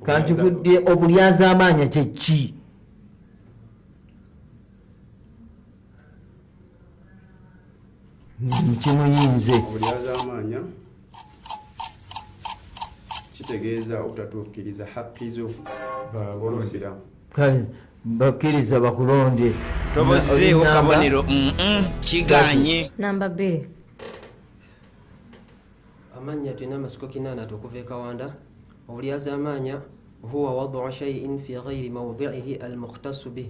kankikuddye obulyazaamaanya kyeki kimuyinze obulyazaamaanya kitegeeza obutatuukiriza hakki zo b'omusiraamu kale bakkiriza bakulonde tobozeewo kabonero kiganye namba 2 amannya tulina amasiko 8 okuva ekawanda obulyazaamaanya huwa wadu shay'in fi ghayri mawdi'ihi almukhtasu bih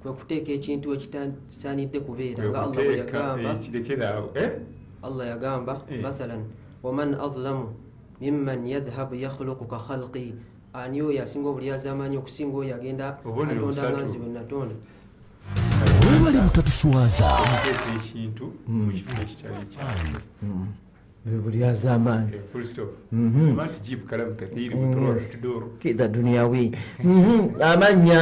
kwe kuteeka ekintu ekitasaanidde kubeera nga Allah yagamba mathalan waman azlamu mimman yadhhabu yakhluqu ka khalqi ani oyo asinga obulyazaamaanya okusinga oyo agenda atonda nganzi bwe natonda webale mutatuswaza ekintu mu kifo ekitali ekyange bulyazaamaanya kida duniyawi amannya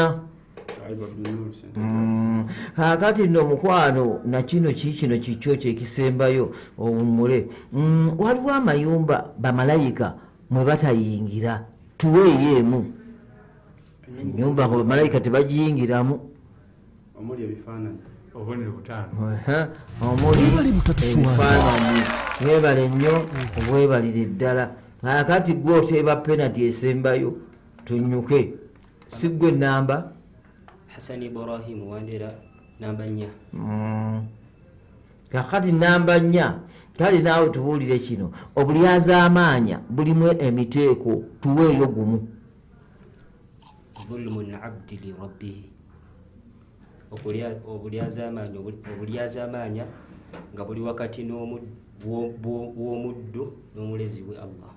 kakati nno omukwano nakino kikino kikyo kyekisembayo owummule waliwo amayumba bamalayika mwe batayingira tuweeyo emu enyumba nga bamalayika tebagiyingiramu omuli ebifaananyi omuli ebifaananyi mwebale nnyo obwebalire ddala kakati gwe oteeba penalty esembayo tunyuke si gwe namba Hassan Ibrahim Wandera namba 4 kakati namba 4 kale naawe tubuulire kino obulyazaamaanya bulimu emiteeko tuweeyo gumu dhulmun abdi li rabbihi obulyazaamaanya nga buli wakati w'omuddu n'omulezi we Allah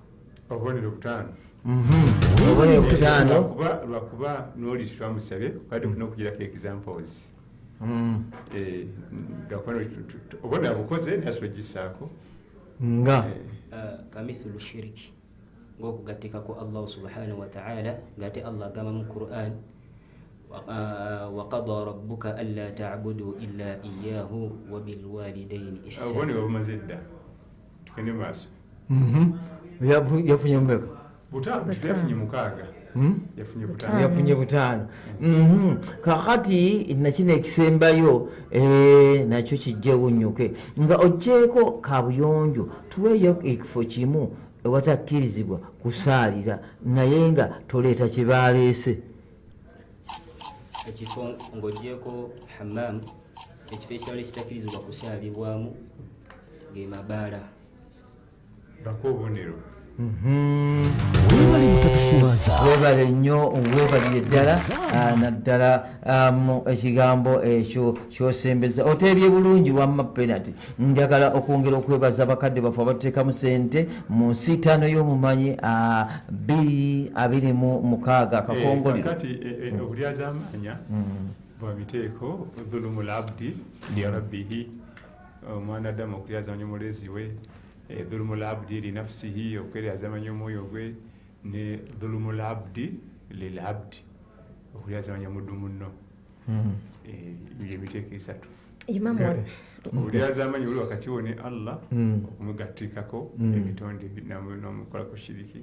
obubonero 5 obubonero 5 lwakuba n'oli twamusabye kwadde kulina okugirako examples obona bukoze naye ogisaako nga kamithulu shiriki ng'okugattikako Allah subhanahu wa ta'ala ng'ate Allah agamba mu Qur'an وقضى ربك ألا تعبدوا إلا إياه وبالوالدين إحسانا obumaze dda tugende maaso yafunye mumeka yafunye 6 yafunye 5 kakati nakino ekisembayo nakyo kijja wunyuke nga ogjeeko kabuyonjo tuweeyo ekifo kimu ewatakkirizibwa kusaalira naye nga toleeta kye baleese ekifo ng'oggyeko hammam ekifo ekirala ekitakkirizibwa kusaalibwamu ng'emabaala bako obubonero webale mutatuswaza webale nnyo webalire ddala naddala mu ekigambo ekyo kyosembeza oteebye bulungi wamma penalty njagala okwongera okwebaza bakadde baffe abatuteekamu sente mu nsi 5 y'omumanyi 226 akakongolero kati obulyazaamaanya bwa miteeko dhulumul abdi li rabbihi omwana addamu okulyazaamaanya omulezi we dhulumul abdi li nafsihi okulyazaamaanya omwoyo gwe ne dhulumul abdi lil abdi okulyazaamaanya muddu munno emiteeko 3 obulyazaamaanya buli wakati wo ne Allah okumugattikako emitonde n'omukolako shiriki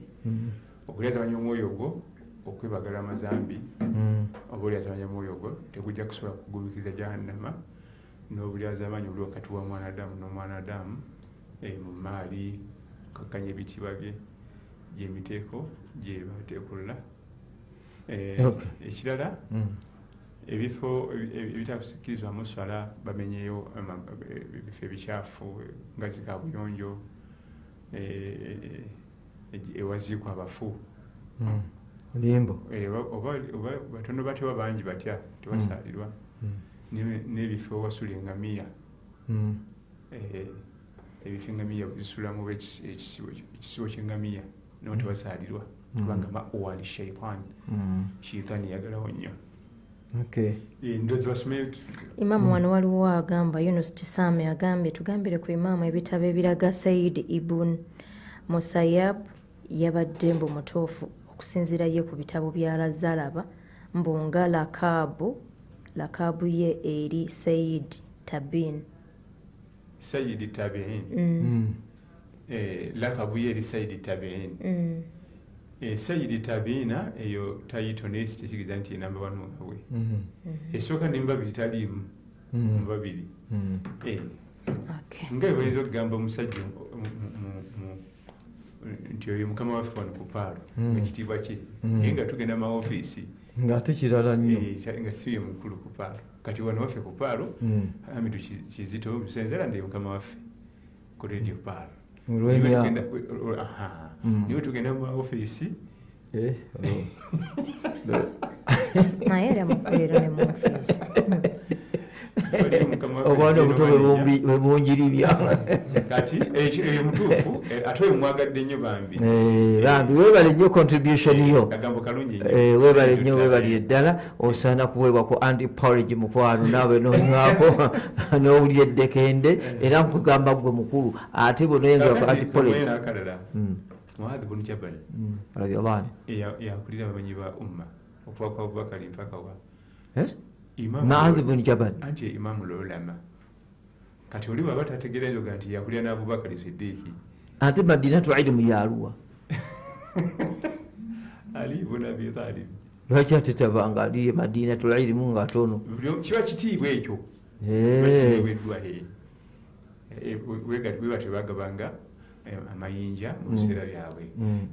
okulyazaamaanya omwoyo gwo okwebagala amazambi oba olyazaamaanya omwoyo gwo tegujja kusobola kugumikiza jahannama n'obulyazaamaanya buli wakati wa mwanadamu n'omwanadamu mu maali kakkanya ebitiibwa bye gyemiteeko gye bateekola ekirala ebifo ebitakusikirizwamu swala bamenyeyo ebifo ebikyafu nga zikabuyonjo ewaziikwa abafu limbo oba batono bateba bangi batya tebasaalirwa n'ebifo ewasula engamiya ebifo engamiya zisulamu ekisibo ky'engamiya nawo tebasaalirwa kubanga ma'wali shaitan shaitaani yagalawo nnyo ndozi basome imamu wano waliwo agamba Yunus Kisame agambye tugambire ku imamu ebitabo ebiraga Said Ibn Musayyab yabadde mbu mutuufu kusinziira ye ku bitabo by'alazalaba mbonga lakabu ye eri Said Tabin. Said Tabin. Lakabu ye eri Said Tabin. Said Tabina eyo tayito nesti kikiza nti namba 1 we. Esooka nimba bitalimu. Babiri. Nga bwezo gamba musajja nti oyo mukama waffe wano ku Paalo ekitiibwa kye nga tugenda mu ofiisi ng'ate kirala nnyo nga si ye mukulu ku Paalo kati wano waffe ku Paalo Hamidu Kizito Musenzera ndiye mukama waffe ku Radio Paalo niwe tugenda mu ofiisi naye era mukolero ne mu ofiisi obwana obuto bwebunjiribya kati eyo mutuufu ate oyo mwagadde nnyo bambi weebale nnyo contribution yo kagambo kalungi weebale nnyo weebaliye ddala osaana kuweebwa ku anti-porridge mukwano naawe n'onywako n'owulira eddekende era nkugamba gwe mukulu ate bonayenga ku anti-porridge Muadh bin Jabal radiyallahu anhu yakulira abamanyi ba umma okuva kwa Abubakar mpaka wa Muadh bin Jabal anti imamu ulama kati oli baba tategerezo ganti yakulira na Abubakar Siddiqi ate Madinatu ilmu yaluwa Ali ibn Abi Talib lwaki atetabanga ali Madinatu ilmu nga tono kiba kitiibwa ekyo wega tebagabanga amayinja mu biseera byabwe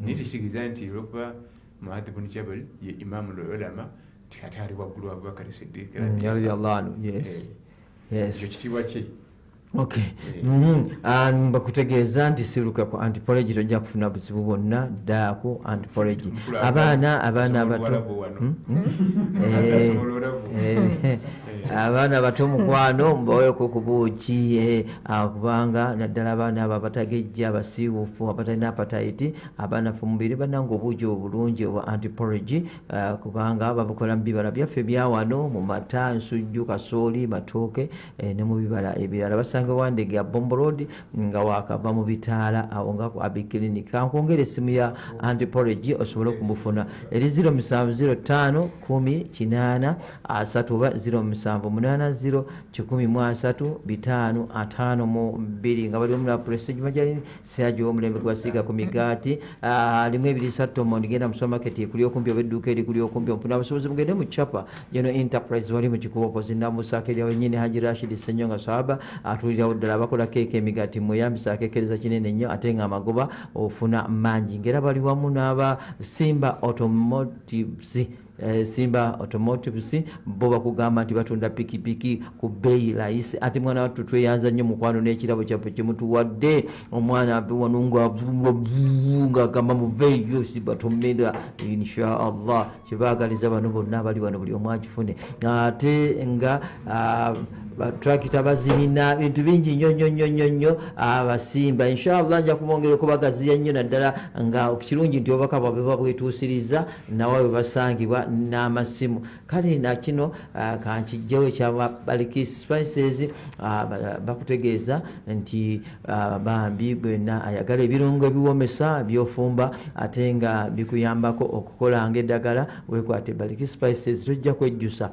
naye tekitegeeza nti olwokuba Muadh bin Jabal ye imamu ulama tikati ali waggulu wa Abubakar Siddiq radiyallahu anhu ekyo kitiibwa kye bakutegeeza nti siruka ku anti-porridge tojja kufuna buzibu bwonna ddala ku anti-porridge abaana abato abaana bato mukwano mbaweeko ku buuki kubanga naddala abaana abo abatagejja abasiiwuufu abatalina apatayiti abaanafu mubiri bannanga obuugi obulungi obwa anti-porridge kubanga babukola mu bibala byaffe byawano mu mata nsujju kasooli matooke ne mu bibala ebirala basanga wandege ya Bombo Road nga wakava mu bitaala awo nga ku Abikilinika kankongera essimu ya anti-porridge osobole kumufuna eri 0705 10 8 oba 0780135552 nga bali omula Prestige Majani Sergio omulembe gwasiga ku migaati alimu 23 Mondi genda mu supermarket ekuli okumpi obedduuka erikuli okumpi omufuna abasobozi mugende mu Chapa General Enterprise wali mu kikubo pozina musakeri wennyini Haji Rashid Senyonga Sahaba atulirawo ddala abakola keeke emigaati mweyambisa akeekereza kinene nnyo ate nga amagoba ofuna mangi ngera bali wamu n'aba Simba Automotives bo bakugamba nti batunda pikipiki ku bbeeyi layisi ate mwana wattu tweyanza nnyo mukwano n'ekirabo kyaffe kyemutuwadde omwana wanunga nga agamba muveeyo sibatomera inshaallah kyebaagaliza bano bonna abali bano buli omu agifune ate nga batrakita bazirina bintu bingi nnyo abasimba inshallah nja kumwongera okubagaziya nnyo naddala nga kirungi nti obubaka bwabwe babwetuusiriza nawe bwe basangibwa n'amasimu kale nakino kankijjawo ekyaba Balikis Spices bakutegeeza nti bambi gwenna ayagala ebirungo ebiwomesa byofumba ate nga bikuyambako okukola ng'eddagala wekwate Balikis Spices tojja kwejjusa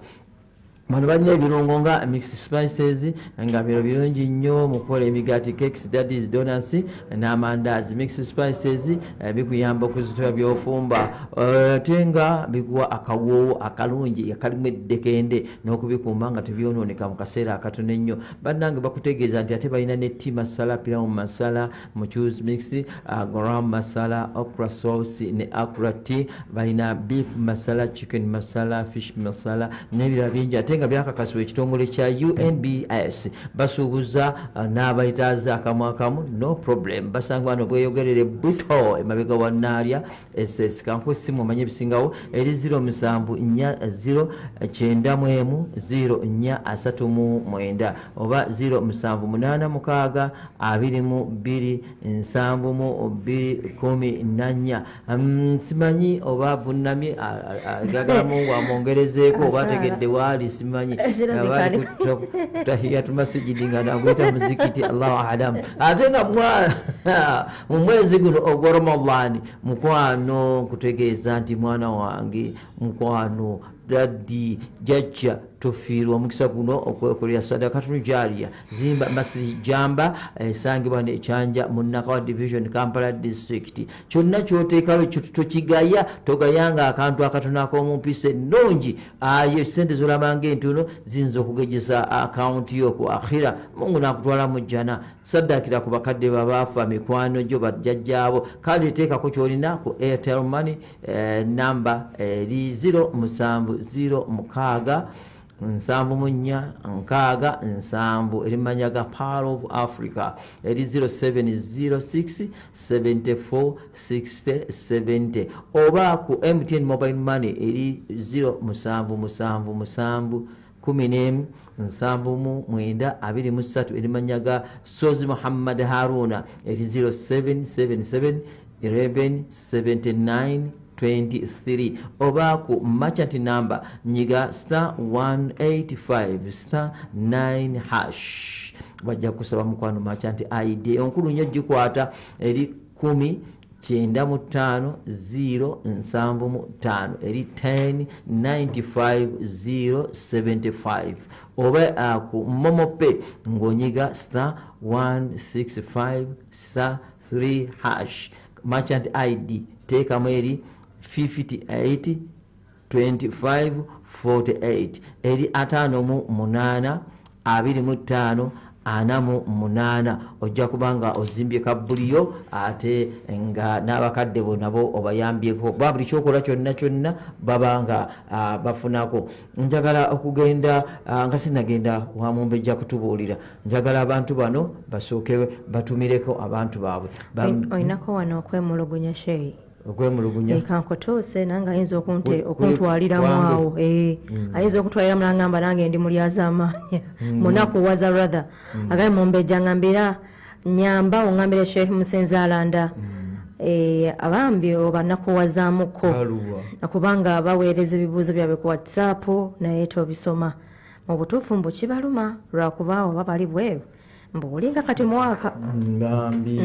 bano balina ebirungo nga mixed spices nga biro birungi nnyo mu kukola emigaati cakes that is donuts n'amandaazi mixed spices bikuyamba okuzitoya byofumba ate nga bikuwa akawoowo akalungi akalimu eddekende n'okubikuuma nga tebyonooneka mu kaseera akatono ennyo bannange bakutegeeza nti ate balina ne tea masala pilamu masala mucuse mix garam masala okra sauce ne akra tea balina beef masala chicken masala fish masala n'ebirala bingi ate nga byakakasibwa ekitongole kya UNBS basuubuza n'abayitaaza akamu akamu no problem basanga wano bweyogerere buto emabega wa Naalya SS kanku essimu omanye ebisingawo eri 0740910439 oba 0786227214 simanyi oba bunami agagala mungu amwongerezeeko oba ategedde waali simanyi tahiyatu masijidi nga nagwita muzikiti Allahu a'lam. Ate nga mu mwezi guno ogwa Ramadhani mukwano nkutegeeza nti mwana wange mukwano daddi jajja tofiirwa omukisa guno okwekolera sadakatun jariya zimba masiri jamba esangibwa nekyanja mu Nakawa division Kampala district. Kyonna kyoteekawo tokigaya togayanga akantu akatono ak'omumpisa ennungi ayo sente zolabanga entono ziyinza okugejeza akawunti yo ku akhira Mungu nakutwala mu jjana. Saddakira ku bakadde babaafa mikwano gyo bajjajjaabo kale teekako kyolina ku Airtel Money namba eri 0706 7 erimanyaga Power of Africa eri 0706 74 60 70 oba ku MTN Mobile Money eri 0777 11 7 erimanyaga Sozi Muhammad Haruna eri 0777 11 79 23 oba ku merchant number nyiga *185*9# bajja kusaba mukwano merchant ID onkulu nnyo gikwata eri 10505 eri 1095075 oba ku momope ngonyiga *165*3# merchant ID teekamu eri 58 25 48 eri 58 25 48 ojja kubanga ozimbye kabuliyo ate nga n'abakadde bo nabo obayambyeko buli kyokola kyonna babanga bafunako. Njagala okugenda nga sinagenda wamumbejja kutubuulira njagala abantu bano basooke batumireko abantu baabwe. Oinako wano okwemulugunya sheyi okwemulugunya kankotoose nange ayinza okuntwaliramu awo ayinza okuntwaliramu nangamba nange ndi mulyaza amaanya munakuwaza rather agaye mumbejja ngambira nyamba ongambire Sheikh Musenzi Alanda abambi obanakuwazaamuko kubanga baweereza ebibuuzo byabwe ku WhatsApp naye tobisoma mu butuufu mbu kibaluma lwakuba oba bali bweru mbulinga kati mwaka bambi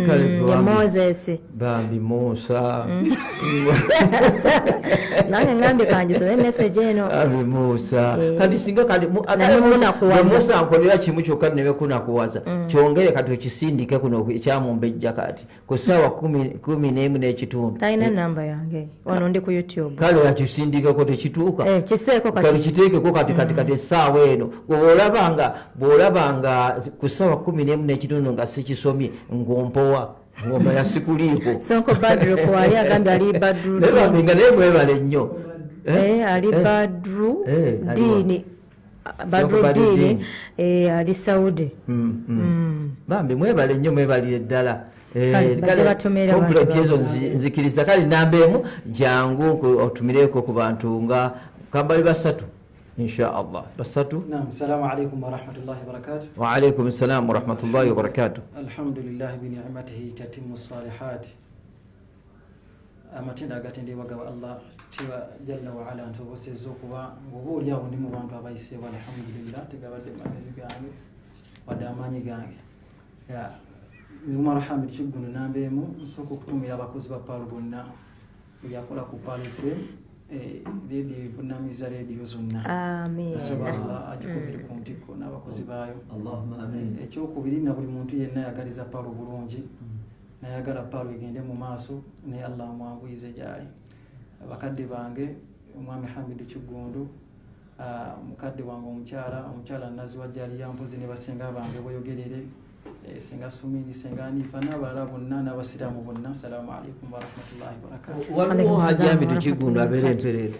Moses bambi Musa nange ngambe kanjisome message eno bambi Musa kati singa kati Musa nkolera kimu kyokka ne bekunakuwaza kyongere kati okisindike kuno ekyamumbejja kati ku ssaawa 11 n'ekitundu talina namba yange wano ndi ku YouTube kale yakisindikeko tekituuka kiseeko kati kiteekeko kati essaawa eno bw'olabanga ku ssaawa 11 n'ekitundu nga sikisomye ng'ompowa ng'omba yasikuliiko Sonko Badru kwali agambye ali Badru nga naye mwebale nnyo ali Badru Dini Badru Dini ali Saudi bambi mwebale nnyo mwebalire ddala kompuleti ezo nzikiriza kale namba emu jangu otumireko ku bantu nga kambali basatu inshaallah basatu. Naam, assalamu alaykum wa rahmatullahi wa barakatuh. Wa alaykum assalam wa rahmatullahi wa barakatuh. Alhamdulillah bi ni'matihi tatimmu salihat. Amatenda agatendebwa ga Allah tiwa jalla wa ala ntobosezza okuba ng'obuulya awo ndi mu bantu abayise alhamdulillah tegabadde magezi gange wadde amaanyi gange. Zuma Hamid Kiguno namba emu nsooka okutumira abakozi ba Paalo bonna yakola ku Paalo FM radio bunamiza radio zonna Allah agikubire ku ntiko n'abakozi baayo ekyokubiri na buli muntu yenna yagaliza Paalo bulungi nayagala Paalo egende mu maaso naye Allah amwanguyize gyali. Abakadde bange omwami Hamid Kigundo mukadde wange omukyala naziwa gyali yampoze ne basenga bange boyogerere senga Sumini senga Anifa n'abalala bonna n'abasiraamu bonna assalamu alaikum wa rahmatullahi wa barakatuh. Waliwo Hajji Hamid Kigundo abeera Empereero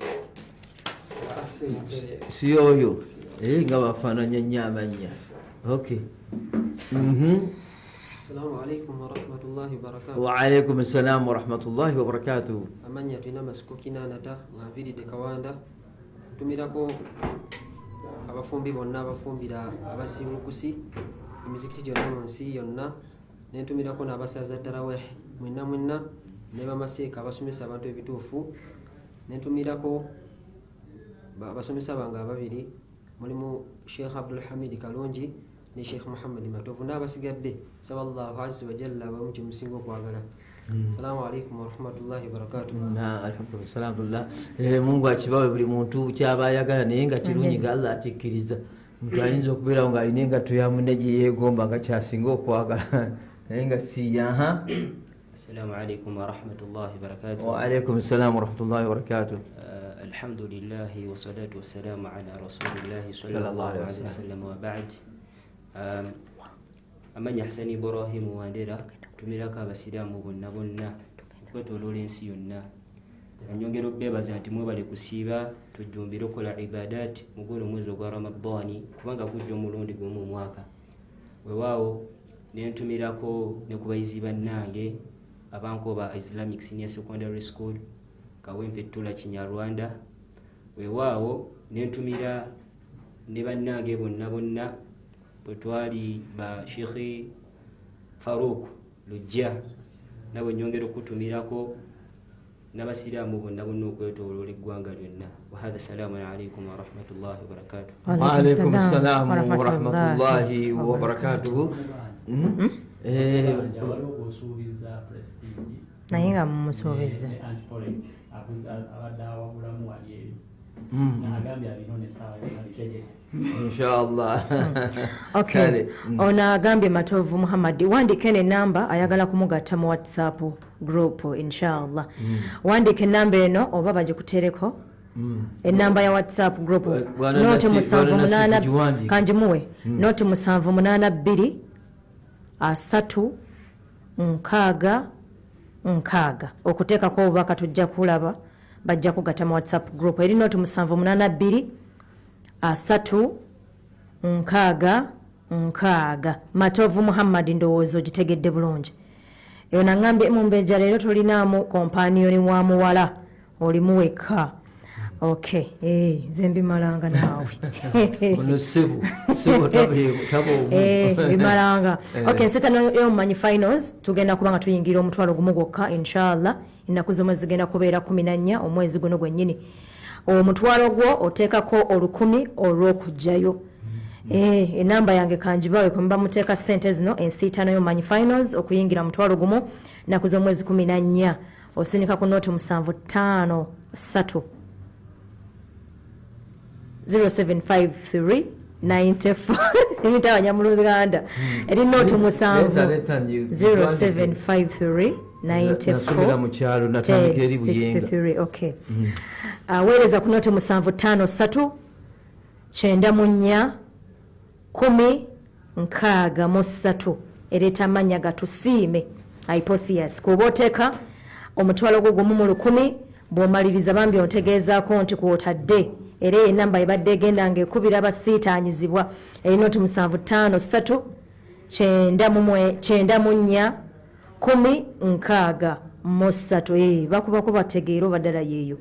si oyo nga bafaananya nnyo amannya. Okay. Assalamu alaikum wa rahmatullahi wa barakatuh. Wa alaikum assalam wa rahmatullahi wa barakatuh. Amanya tulina masiko kinanata ngaviridde Kawanda tumirako abafumbi bonna abafumbira abasirukusi emizikiti gyonna mu nsi yonna nentumirako n'abasaza tarawih mwenna ne bamaseeka abasomesa abantu ebituufu nentumirako abasomesa bange ababiri mulimu Sheikh Abdul Hamid Kalonji ne Sheikh Muhammad Matovu n'abasigadde sallallahu azza wa jalla abamuki musingo kwagala. Assalamu alaikum wa rahmatullahi wa barakatuh. Alhamdulillah. Mungu akibawe buli muntu kyaba ayagala naye nga kirungi nga Allah akikkiriza. Ayinza okubeera nga alina engatto ya munne gye yeegomba nga kyasinga okwagala naye nga siya. Assalamu alaikum wa rahmatullahi wa barakatuh. Wa alaikum assalam wa rahmatullahi wa barakatuh. Alhamdulillah wa salatu wa salamu ala rasulillah sallallahu alaihi wasallam wa ba'd. Amanya Hassan Ibrahim Wandera tumirako abasiraamu bonna okwetooloola ensi yonna. Nyongera okubeebaza nti mwebale kusiiba tujjumbire okukola ibadat mugolo mwezi ogwa Ramadani kubanga gujja omulundi gumu omwaka. Weewaawo nentumirako ne ku bayizi bannange abankoba Islamic Senior Secondary School Kawempe Tula Kinyarwanda. Weewaawo nentumira ne bannange bonna bwe twali ba Sheikh Farouk Lujja nabo nyongera okutumirako n'abasiraamu bonna okwetooloola eggwanga lyonna. Wa hadha salaamu alaikum wa rahmatullahi wa barakatuh. Wa alaikum assalam wa rahmatullahi wa barakatuh. Naye nga mumusuubiza inshallah. Okay. Ona agambye Matovu Muhammad wandike ne namba ayagala kumugatta mu WhatsApp group inshallah. Wandike namba eno oba bagikutereko enamba ya WhatsApp group note 788 kanjimuwe note 782 3 6 okuteekako obubaka tujja kulaba bajja kugatta mu WhatsApp group eri note 782 3 6 Matovu Muhammad ndowooza ogitegedde bulungi. Eyo nangambye mumbeja leero tolinaamu kompanioni wa muwala olimu wekka. Okay, zembimalanga naawe. Ono sebo tabo. Bimalanga. Okay, nseta yo manyi finals tugenda kubanga tuyingira omutwalo gumu gwokka inshallah. Ennaku zomwe zigenda kubeera 14 omwezi guno gwennyini. Omutwalo gwo oteekako 10 olw'okujjayo. Enamba yange kanjibawe kwamba muteeka ssente zino ensiitano yo manyi finals okuyingira mutwalo gumu ennaku z'omwezi 14 osinika ku nooti 753 0753 94 imitawanya mu Luganda eri nooti 0753 94 okay. Weereza ku nooti 753 94 10 ereeta amannya gatusiime hypothesis kuba oteeka omutwalo gwo gumu mu 10 bw'omaliriza bambi ontegeezaako nti kwotadde era enamba ebadde egenda ng'ekubira abasiitaanyizibwa erina oti 753 94 10 bakubako bategeera obaddala yeeyo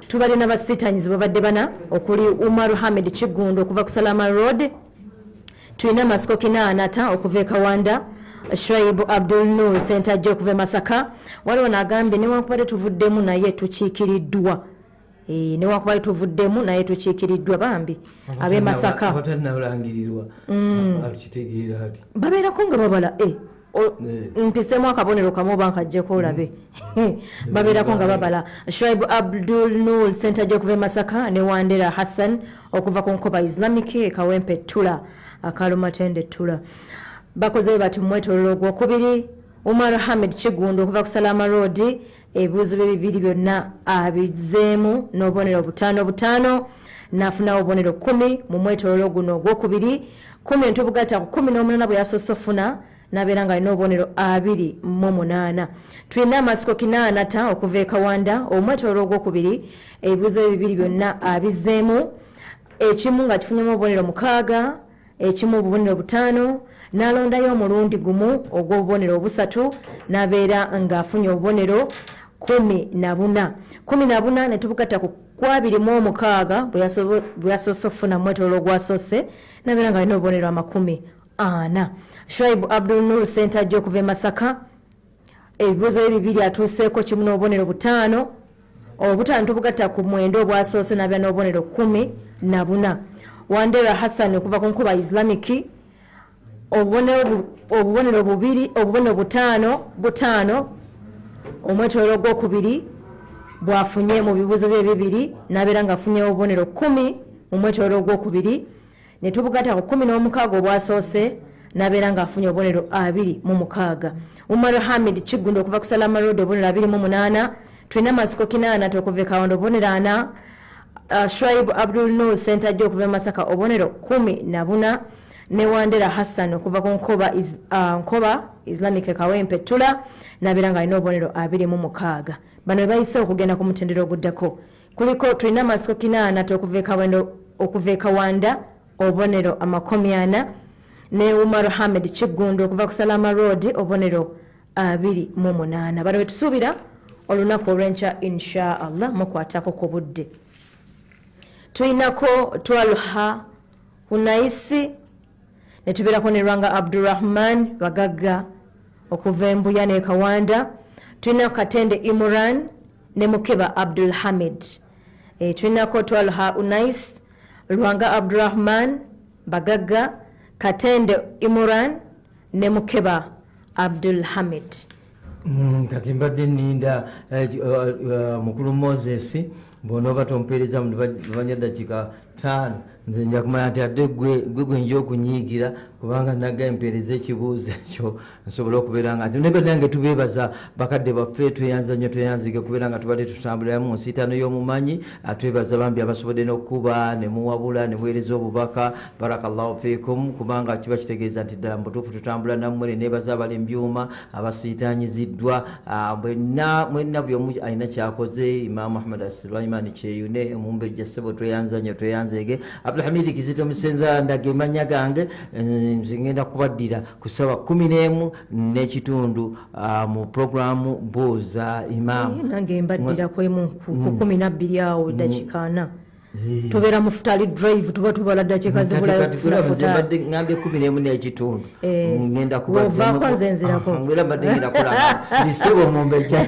tubalina basiitaanyizibwa badde bana okuli Umar Hamid Kigundo okuva ku Salama Road, tulina Masiko Kinanata okuva e Kawanda, Shoaib Abdul Nur Center okuva e Masaka. Waliwo n'agambye newankubadde tuvuddemu naye tukiikiriddwa. Newankubadde tuvuddemu naye tukiikiriddwa bambi ab'e Masaka babeerako nga babala mpisemu akabonero kamu oba nkajjeko olabe babeerako nga babala. Shoaib Abdul Nur Center okuva e Masaka ne Wandera Hassan okuva ku Nkoba Islamic Kawempe Tula Akalumatende Tula bakoze bati mwetolero gwokubiri. Umar Hamid Kigundo okuva ku Salama Road ebibuuzo bibiri byonna abizeemu n'obubonero 5 n'afuna obubonero 10 mu mwetolero guno ogwokubiri. 10 ntubugata ku 18 bwe yasoose ofuna n'abeera nga alina obubonero 28. Tulina Masiko Kinanata okuva e Kawanda omwetolero ogwokubiri ebibuuzo bibiri byonna abizeemu, ekimu nga kifunyemu obubonero 6, ekimu obubonero 5, n'alondayo omulundi gumu ogw'obubonero 3 n'abeera ng'afunye obubonero 14 ne tubukata ku 26 bwe yasoose ofuna mwetolero gwasoose n'abeera nga alina obubonero 40. Shoaib Abdul Nur Center okuva e Masaka ebibuuzo bibiri atuuseeko kimu n'obubonero 5, obutano tubugata ku mwendo obwasoose n'abeera n'obubonero 10 na 4. Wandera Hassan okuva ku Nkuba Islamic obubonero 5 omwetoolero gw'okubiri bwafunye mu bibuuzo bye 2 n'abeera ng'afunye obubonero 10 mu mwetoolero gw'okubiri ne tubugata ku 16 obwasoose n'abeera ng'afunye obubonero 26. Umar Hamid Kigundo okuva ku Salama Road obubonero 28. Tulina Masiko Kinana okuva e Kawondo obubonero 4. Shuaib Abdul Nur Center okuva e Masaka obubonero 14. Ne Wandera Hassan okuva ku Nkoba Islamic Kawempe Tula n'abeera ng'alina obubonero 26. Bano be bayise okugenda ku mutendera oguddako. Kuliko tulina Masiko Kinana okuva e Kawanda obubonero 40. Ne Umar Hamid Kigundo okuva ku Salama Road obubonero 28. Bano betusuubira olunaku olw'enkya insha Allah mukwatako ku budde. Tulinako Twalha Hunaisi ne tubeerako ne Rwanga Abdurrahman Bagagga okuva Mbuya ne Kawanda. Tulinako Katende Imran ne Mukeba Abdul Hamid. Tulinako Twalha Unais, Rwanga Abdurrahman Bagagga, Katende Imran ne Mukeba Abdul Hamid. Kati mbadde nninda mukulu Moses bw'onooba tompeereza mu banyadakika 5 nze nja kumanya nti adde gwe nja okunyiigira kubanga nagga empeereza ekibuuzo ekyo nsobola okubeera nga nti nebadde nange tubeebaza bakadde baffe tweyanza nnyo tweyanzige okubeera nga tubadde tutambulira mu nsiitaano y'omumanyi. Twebaza bambi abasobodde n'okuba ne muwabula ne muweereza obubaka. Barakallahu fiikum kubanga kiba kitegeeza nti ddala mubutuufu tutambula nammwe. Neebaza abali mbyuma abasiitaanyiziddwa mwenna buli omu alina kyakoze. Imaamu Ahmad Sulaiman Kyeyune omumbejja ssebo tweyanza nnyo tweyanzege. Abdulhamid Kizito Musenza ndage manya gange ngenda kubaddira ku ssaawa 11 n'ekitundu mu programu Buuza Imam. Nange mbaddira ku 12 awo dakika 4. Tubeera mu futali drive tuba tubala dakika zibulayo kufuna futali. Ngambye 11 n'ekitundu. Ngenda kubaddira. Ngenda kola. Ndisebo mumbejja.